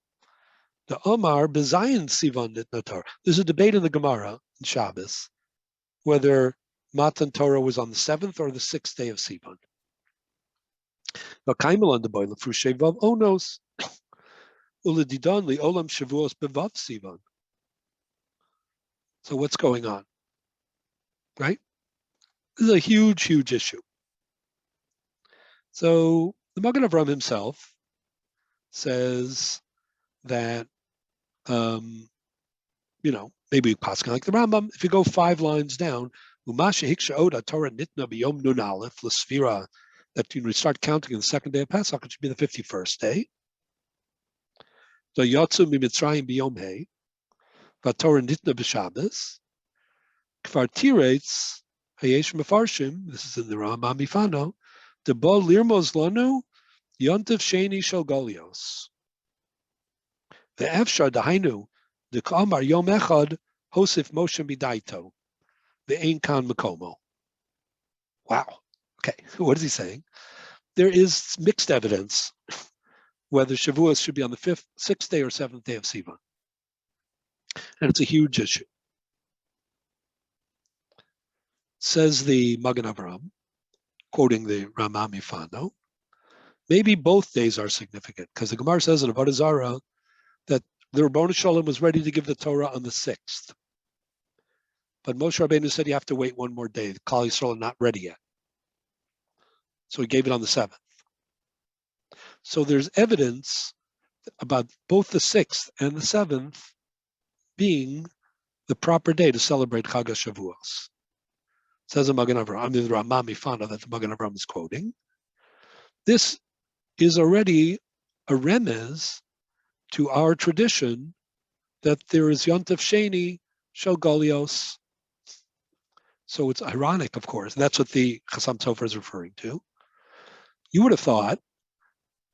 the Omar B'Zayin Sivan Nitna Torah. There's a debate in the Gemara in Shabbos whether Matan Torah was on the 7th or the 6th day of Sivan. But Kaimelon the boy Lefru Shevav Onos Uledidon Li Olam Shavuos Bevav Sivan. So what's going on? Right? This is a huge, huge issue. So the Magen Avraham himself says that, maybe passing like the Rambam, if you go 5 lines down, Umasha Hiksha Oda Torah Nitna B'Yom Nun Aleph L'Sfira, that when we start counting on the 2nd day of Pesach, it should be the 51st day. The Yotzu Mimitzrayim B'Yom Hei, VaTorah Nitna B'Shabbos, Kfar Tiretz Hayesh Mefarshim, this is in the Rambam Mifano, Debo Lirmos Lanu Yontif Sheni Shel Golios. The Efshar Dahainu, the Kamar Yom Echad Hosif Moshe Midaito, the Ein Kan Makomo. Wow. Okay, what is he saying? There is mixed evidence whether Shavuos should be on the 5th, 6th day or 7th day of Sivan. And it's a huge issue. Says the Magen Avraham, quoting the Rama Mifano, maybe both days are significant, because the Gemara says in Avodah Zarah that the Rabbanu Shalom was ready to give the Torah on the 6th. But Moshe Rabbeinu said you have to wait one more day. The Klal Yisrael are not ready yet. So he gave it on the 7th. So there's evidence about both the 6th and the 7th being the proper day to celebrate Haga Shavuos. Says the Magen Avraham, the Rama Mifana that the Magen Avraham is quoting. This is already a remez to our tradition that there is Yontif Sheni Shel Golios. So it's ironic, of course. That's what the Chassam Sofer is referring to. You would have thought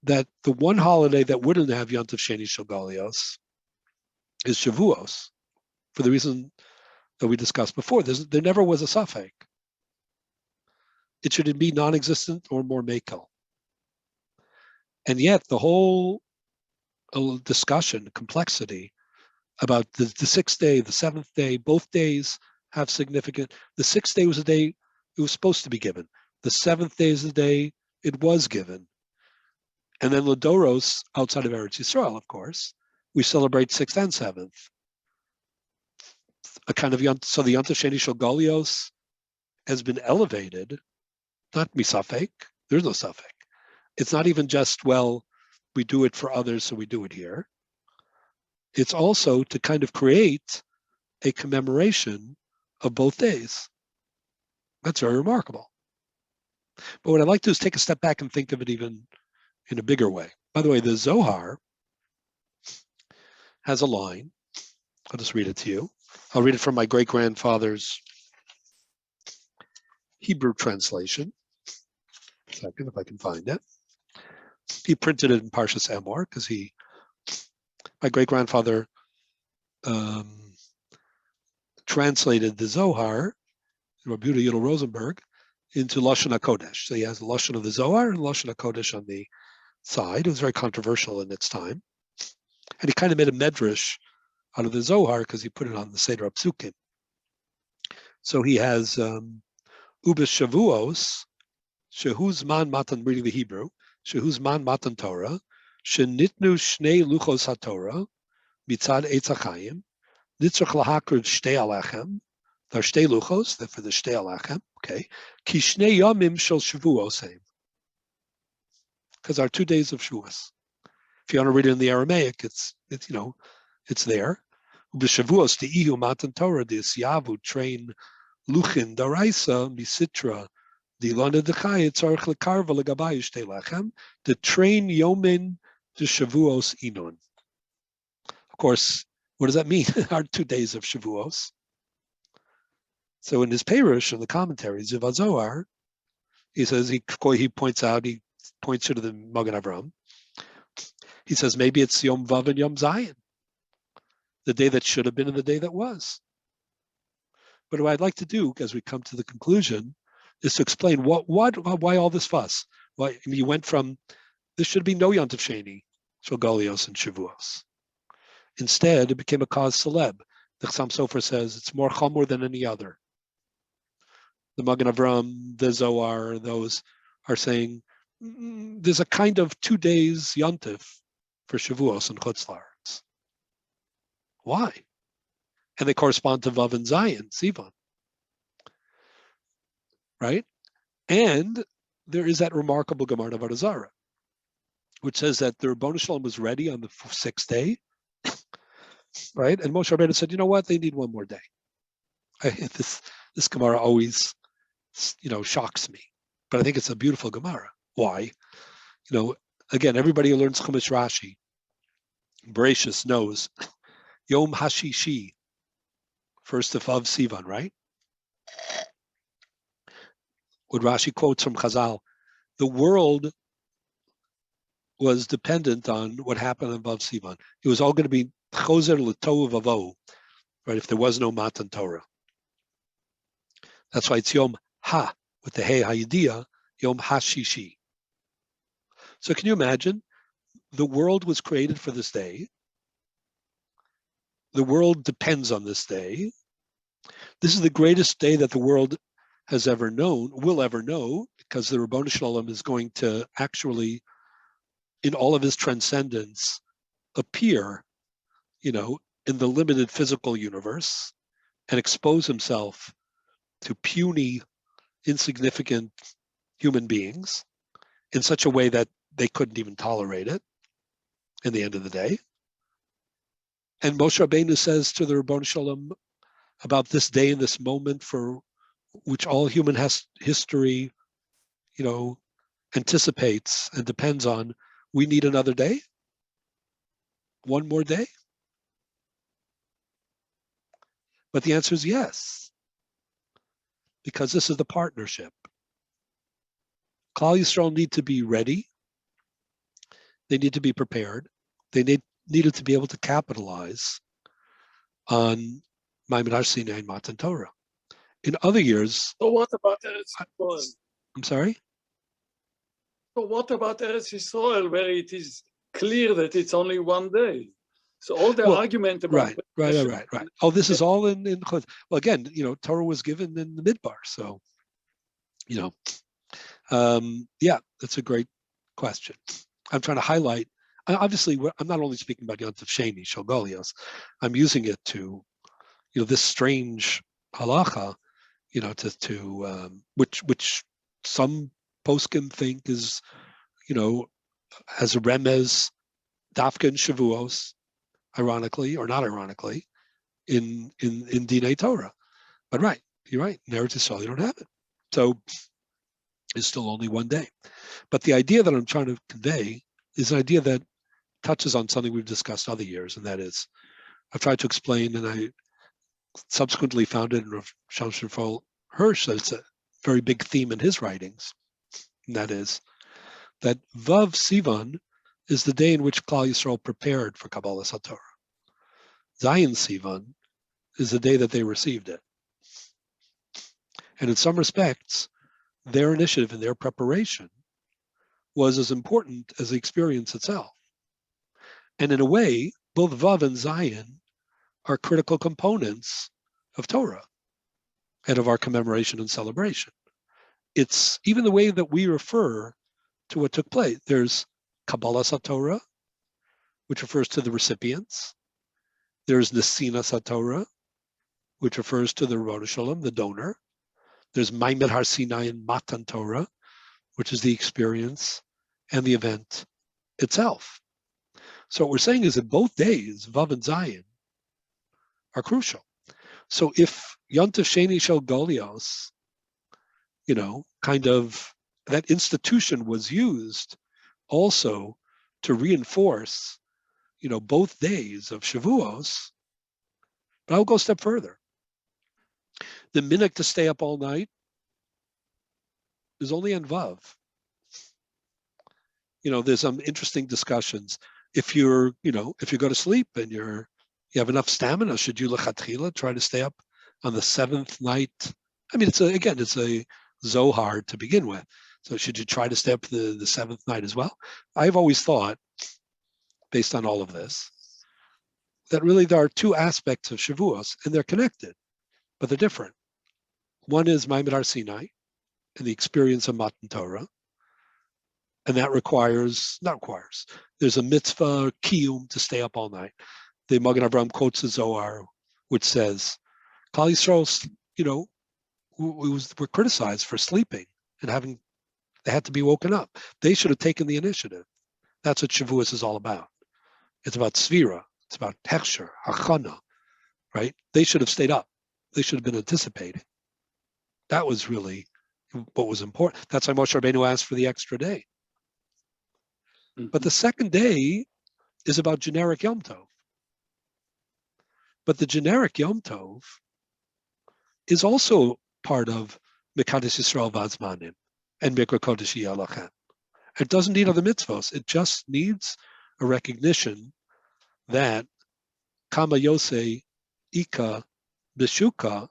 that the one holiday that wouldn't have Yontif Sheni Shel Golios is Shavuos, for the reason that we discussed before. There never was a safek. It should be non-existent or more makel. And yet the whole discussion, complexity about the 6th day, the 7th day, both days have significant. The 6th day was a day it was supposed to be given. The 7th day is the day it was given. And then Ladoros, outside of Eretz Yisrael, of course, we celebrate 6th and 7th. So the Yontif Sheni Shel Golios has been elevated, not misafek, there's no safek. It's not even just, well, we do it for others, so we do it here. It's also to kind of create a commemoration of both days. That's very remarkable. But what I'd like to do is take a step back and think of it even in a bigger way. By the way, the Zohar has a line. I'll just read it to you. I'll read it from my great-grandfather's Hebrew translation. A second, if I can find it. He printed it in Parshas Emor because my great-grandfather translated the Zohar, Rabbi Yudel Rosenberg, into Lashon HaKodesh. So he has the Lashon of the Zohar and Lashon HaKodesh on the side. It was very controversial in its time. And he kind of made a medrash out of the Zohar because he put it on the Seder HaPsukim. So he has Ubis Shavuos, Shehuz Man Matan, reading the Hebrew, Shehuz Man Matan Torah, Shenitnu Shnei Luchos HaTorah, Mitzad Eitz HaChaim, Nitzrach Lahakrid Shtei Alechem, there are Shtei Luchos, for the Shtei Alechem, okay, Ki Shnei Yomim Shel Shavuos Heim, because there are 2 days of Shavuos. If If you want to read it in the Aramaic, it's it's there. B'Shavuos the ihu matan Torah the siavu train luchin daraisa misitra the lana dechai tzarich lekarva legabayish telechem the train yomin the Shavuos inon. Of course, what does that mean? Our 2 days of Shavuos. So in his Perush, in the commentaries of Zohar, he says he points you to the Magen Avram. He says maybe it's Yom Vav and Yom Zayin, the day that should have been and the day that was. But what I'd like to do, as we come to the conclusion, is to explain why all this fuss. Why you went from there should be no Yontif Sheni, Shogolios and Shavuos. Instead, it became a cause celeb. The Chassam Sofer says it's more chamor than any other. The Magen Avram, the Zohar, those are saying there's a kind of 2 days Yontif for Shavuos and Chutz La'aretz. Why? And they correspond to Vav and Zayin, Sivan. Right? And there is that remarkable Gemara of Avodah Zarah, which says that the Rebbeinu Shalom was ready on the 6th day, right? And Moshe Rabbeinu said, you know what? They need one more day. This Gemara always, shocks me, but I think it's a beautiful Gemara. Why? Again, everybody who learns Chumash Rashi, Bereshis knows Yom Hashishi, first of Sivan, right? What Rashi quotes from Chazal, the world was dependent on what happened above Sivan. It was all going to be choser l'tohu v'avohu, right? If there was no Matan Torah. That's why it's Yom Ha, with the Hey Hayidiyah, Yom Hashishi. So can you imagine? The world was created for this day. The world depends on this day. This is the greatest day that the world has ever known, will ever know, because the Ribbono Shel Olam is going to actually, in all of his transcendence, appear, in the limited physical universe and expose himself to puny, insignificant human beings in such a way that they couldn't even tolerate it in the end of the day. And Moshe Rabbeinu says to the Ribbono Shel Olam about this day and this moment for which all human history, anticipates and depends on, we need another day? One more day? But the answer is yes, because this is the partnership. Klal Yisrael need to be ready. They need to be prepared. They needed to be able to capitalize on Maimon Har Sinai and Matan Torah. In other years... So what about Eretz Yisrael? I'm sorry? So what about Eretz Yisrael, where it is clear that it's only one day? So all the argument about... Right. Oh, this is all in well, again, Torah was given in the Midbar, so, that's a great question. I'm trying to highlight, obviously, I'm not only speaking about Yontif Sheni, Shogolios, I'm using it to, this strange halacha, which some poskim think is, as a remez, dafka and Shavuos, ironically or not ironically, in Dinei Torah. But you're right, in Eretz Yisrael you don't have it. So it's still only one day. But the idea that I'm trying to convey is an idea that touches on something we've discussed other years, and that is, I've tried to explain, and I subsequently found it in Rav Shamshon Hirsch, that it's a very big theme in his writings, and that is that Vav Sivan is the day in which Klal Yisrael prepared for Kabbalah HaTorah. Zayin Sivan is the day that they received it. And in some respects, their initiative and their preparation was as important as the experience itself. And in a way, both Vav and Zayin are critical components of Torah and of our commemoration and celebration. It's even the way that we refer to what took place. There's Kabbalah HaTorah, which refers to the recipients. There's Nesinas HaTorah, which refers to the Ribbono Shel Olam, the donor. There's Maimon Har Sinai and Matan Torah, which is the experience and the event itself. So what we're saying is that both days, Vav and Zayin, are crucial. So if Yontif Sheni Shel Golios, kind of that institution was used also to reinforce, both days of Shavuos, but I'll go a step further. The minhag to stay up all night is only on Vav. There's some interesting discussions. If you go to sleep and you have enough stamina, should you lechatchila try to stay up on the seventh night? I mean, it's a Zohar to begin with. So should you try to stay up the seventh night as well? I've always thought, based on all of this, that really there are two aspects of Shavuos, and they're connected, but they're different. One is Ma'amad Har Sinai and the experience of Matan Torah, and that there's a mitzvah kiyum to stay up all night. The Magen Avraham quotes the Zohar, which says, Klal Yisrael, were criticized for sleeping and they had to be woken up. They should have taken the initiative. That's what Shavuos is all about. It's about Svira. It's about Hechsher, Hachana, right? They should have stayed up. They should have been anticipating. That was really what was important. That's why Moshe Rabbeinu asked for the extra day. But the second day is about generic Yom Tov. But the generic Yom Tov is also part of Mekadesh Yisrael Vazmanim and Mikra Kodesh Yalachem. It doesn't need other mitzvos. It just needs a recognition that Kama Yosei Ika Bishuka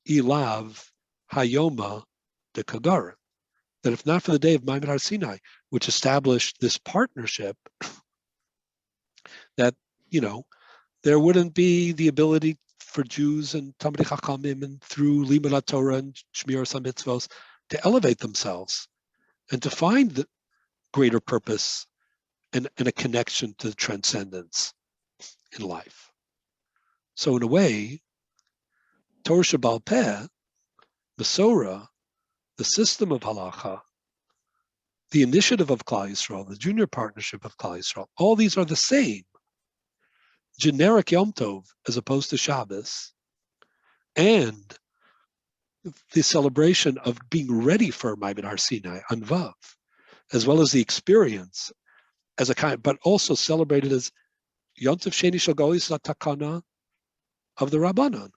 Ilav Hayoma de Kagarim. That if not for the day of Ma'amad Har Sinai, which established this partnership, that, there wouldn't be the ability for Jews and Talmidei Chachamim and through Limud Torah and Shmiras HaMitzvos to elevate themselves and to find the greater purpose and a connection to transcendence in life. So in a way, Torah Sheba'al Peh, Masorah, the system of halacha, the initiative of Klal Yisrael, the junior partnership of Klal Yisrael, all these are the same. Generic Yom Tov as opposed to Shabbos, and the celebration of being ready for Ma'amad Har Sinai on Vav, as well as the experience as a kind, but also celebrated as Yom Tov Sheni Shel Golios Takana of the Rabbanon.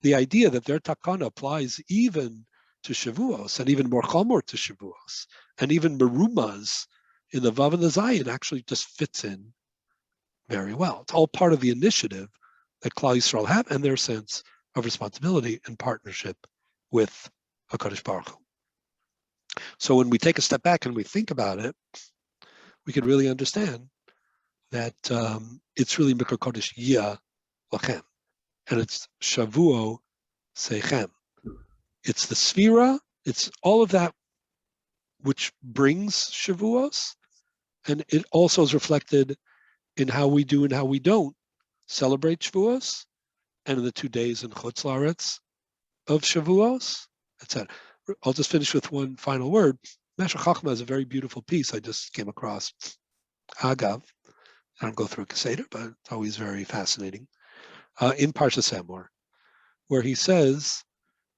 The idea that their takana applies even to Shavuos, and even more chamor to Shavuos, and even merumas in the Vav and the Zayin actually just fits in very well. It's all part of the initiative that Klal Yisrael have and their sense of responsibility and partnership with HaKadosh Baruch Hu. So when we take a step back and we think about it, we can really understand that it's really Mikra Kodesh Yia Lachem, and it's Shavuo Seichem. It's the Sphira, it's all of that which brings Shavuos, and it also is reflected in how we do and how we don't celebrate Shavuos, and in the 2 days in Chutz La'aretz of Shavuos, etc. I'll just finish with one final word. Meshech Chochmah is a very beautiful piece I just came across. Haga, I don't go through a Keseder, but it's always very fascinating. In Parshas Emor, where he says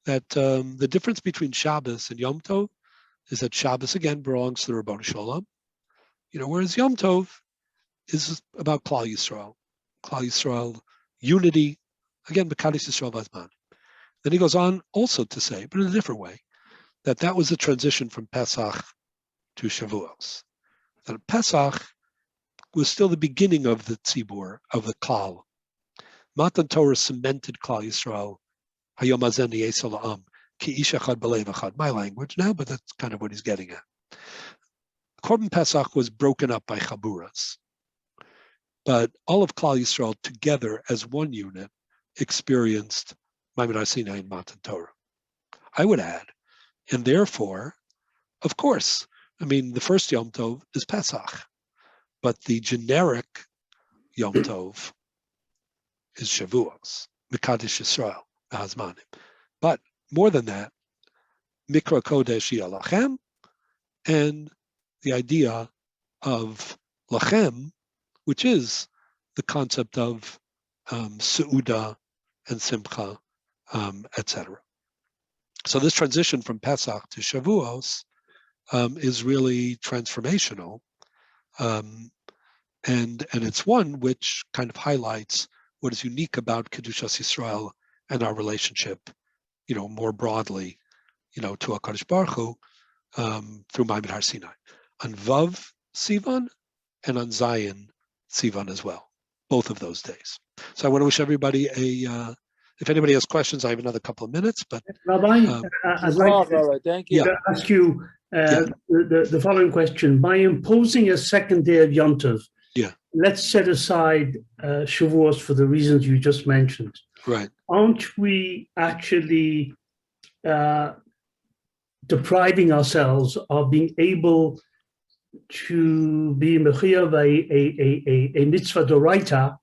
that the difference between Shabbos and Yom Tov is that Shabbos again belongs to the Rabbanu Shalom, whereas Yom Tov is about Klal Yisrael, unity, again, Mekadesh Yisrael Vazman. Then he goes on also to say, but in a different way, that was the transition from Pesach to Shavuos. That Pesach was still the beginning of the tzibur, of the Klal. Matan Torah cemented Klal Yisrael, Hayom Hazen Yesel Ha'am, Ki Ish Echad B'Lev Echad, my language now, but that's kind of what he's getting at. Korban Pesach was broken up by Chaburas, but all of Klal Yisrael together as one unit experienced Ma'amad Har Sinai and Matan Torah. I would add, and therefore, of course, the first Yom Tov is Pesach, but the generic Yom Tov is Shavuos, Mekadesh Yisrael, Hazmanim. But more than that, Mikra Kodesh Yalachem, and the idea of Lachem which is the concept of Seuda and Simcha, etc. So this transition from Pesach to Shavuos is really transformational, and it's one which kind of highlights what is unique about Kedushas Yisrael and our relationship, more broadly, to HaKadosh Baruch Hu through Ma'amad Har Sinai, on Vav Sivan and on Zion Sivan as well, both of those days. So I want to wish everybody if anybody has questions, I have another couple of minutes, but Rabbi, I'd like thank you. To ask you the following question. By imposing a second day of Yom Tov, let's set aside Shavuos for the reasons you just mentioned. Right. Aren't we actually depriving ourselves of being able to be mechayav a mitzvah doraita,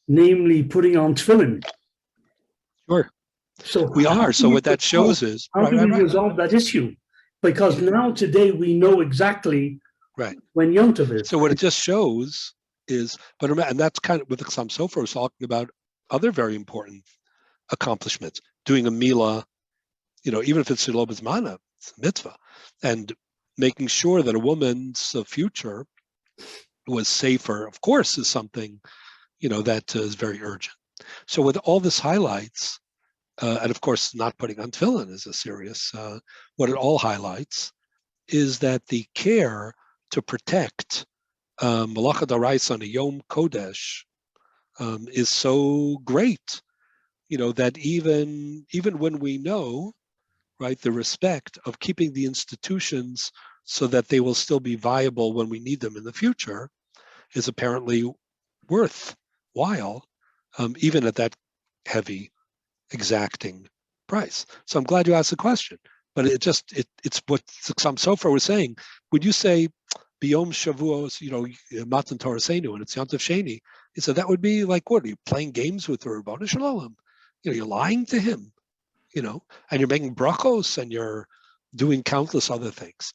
namely putting on tefillin? Sure. So we are. So what that shows is how do we resolve that issue? Because now today we know exactly when Yom Tov is. So what it just shows is, but remember, and that's kind of what the Chassam Sofer was talking about. Other very important accomplishments, doing a milah, even if it's Shelo B'Zmana, it's a mitzvah, and making sure that a woman's future was safer, of course, is something, that is very urgent. So with all this highlights, and of course, not putting on tefillin is a serious, what it all highlights is that the care to protect Malacha D'Oraisa on a Yom Kodesh is so great, that even when we know, the respect of keeping the institutions so that they will still be viable when we need them in the future is apparently worthwhile, even at that heavy, exacting price. So I'm glad you asked the question, but it's what Chassam Sofer was saying. Would you say B'Yom Shavuos, Matan Torah Seinu, and it's Yom Tov Sheni? He said that would be like, what are you playing games with the Rabbanu Shalom? You're lying to him, and you're making brachos and you're doing countless other things.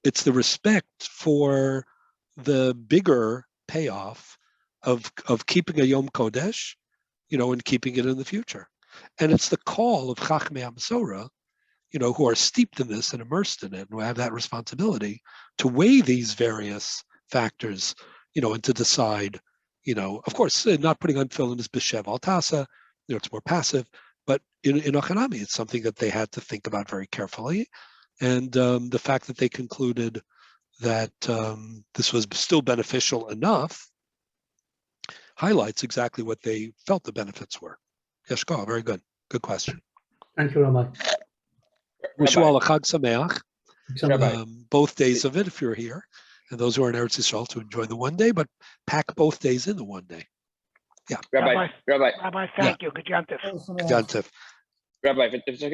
It's the respect for the bigger payoff of keeping a Yom Kodesh, and keeping it in the future. And it's the call of Chachmei HaMasorah, who are steeped in this and immersed in it, and who have that responsibility to weigh these various factors, and to decide, of course, not putting on tefillin is b'shev al tasa, it's more passive, but in Ochanami, it's something that they had to think about very carefully. And the fact that they concluded that this was still beneficial enough highlights exactly what they felt the benefits were. Yeshko, very good. Good question. Thank you, Rabbi. Wish you all a Chag Sameach. Both days of it, if you're here. And those who are in Eretz Yisrael to enjoy the one day, but pack both days in the one day. Yeah. Rabbi, thank you. Good Yantif. Rabbi,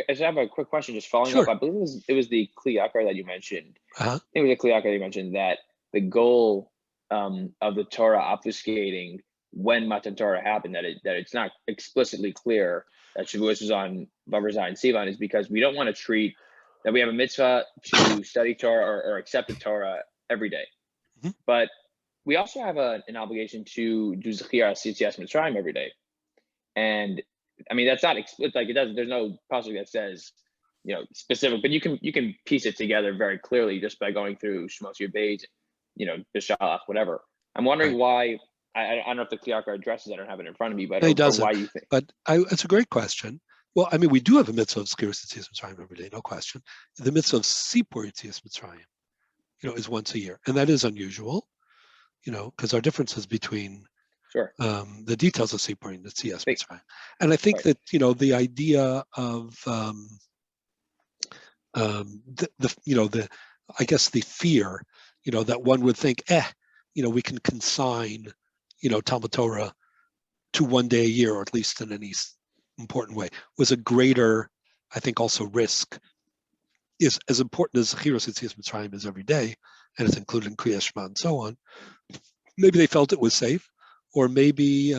I have a quick question just following up. I believe it was the Kli Yakar that you mentioned. I think it was the Kli Yakar that you mentioned that the goal of the Torah obfuscating when Matan Torah happened, that it's not explicitly clear that Shavuos was on Vav Zayin Sivan, is because we don't want to treat that we have a mitzvah to study Torah or accept the Torah every day. But we also have an obligation to do Zechira Sitzias Mitzrayim every day. And I mean, that's not explicit, like it doesn't, there's no passage that says, specific, but you can piece it together very clearly just by going through Shmos Yud, Bishalach, whatever. I'm wondering why. I don't know if the Kli Yakar addresses that. I don't have it in front of me, but it doesn't. Why you think? But it's a great question. Well, I mean, we do have a mitzvah of Zechira Sitzias Mitzrayim every day, no question. The mitzvah of Sipur Yitzias Mitzrayim, is once a year, and that is unusual, because our differences between the details of Sipur and Yitzias Mitzrayim, and I think that the idea of I guess the fear, that one would think, we can consign, Talmud Torah to one day a year, or at least in any important way, was a greater, I think, also risk. Is as important as Zechiros Yitzias Mitzrayim is every day, and it's included in Kriyas Shema and so on. Maybe they felt it was safe, or maybe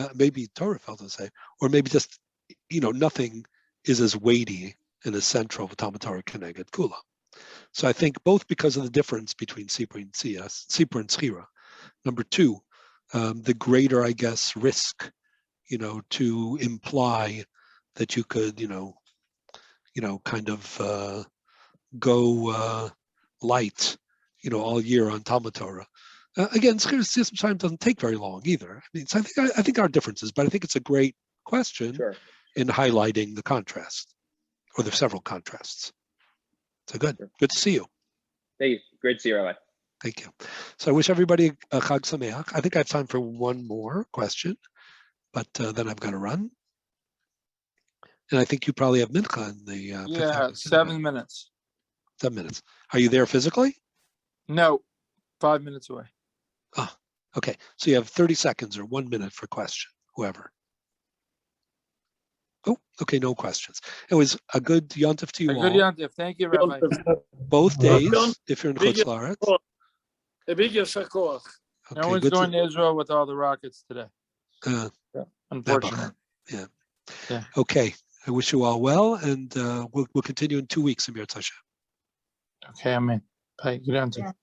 Torah felt it was safe, or maybe just, nothing is as weighty and as central of Talmud Torah Keneged Kula. So I think both because of the difference between Sipur and Zechira. Number two, the greater, I guess, risk, to imply that you could, kind of go light, all year on Talmud Torah. Again, sometimes doesn't take very long either. I mean, so I think our differences, but I think it's a great question in highlighting the contrast, or the several contrasts. So good to see you. Thank you. Great to see you, Rabbi. Thank you. So I wish everybody a Chag Sameach. I think I have time for one more question, but then I've got to run. And I think you probably have Mincha in the 7 minutes. 7 minutes. Are you there physically? No, 5 minutes away. Oh, okay. So you have 30 seconds or 1 minute for question, whoever. Oh, okay, no questions. It was a good Yontif to you all. A good Yontif. Thank you, Rabbi. Both days, if you're in Chutz La'aretz. A big Yasher Koach. Okay, no one's going to Israel with all the rockets today. Unfortunately. Yeah. Okay. I wish you all well, and we'll continue in 2 weeks, Amir Tasha. Okay, Amen. Bye. Good Yontif.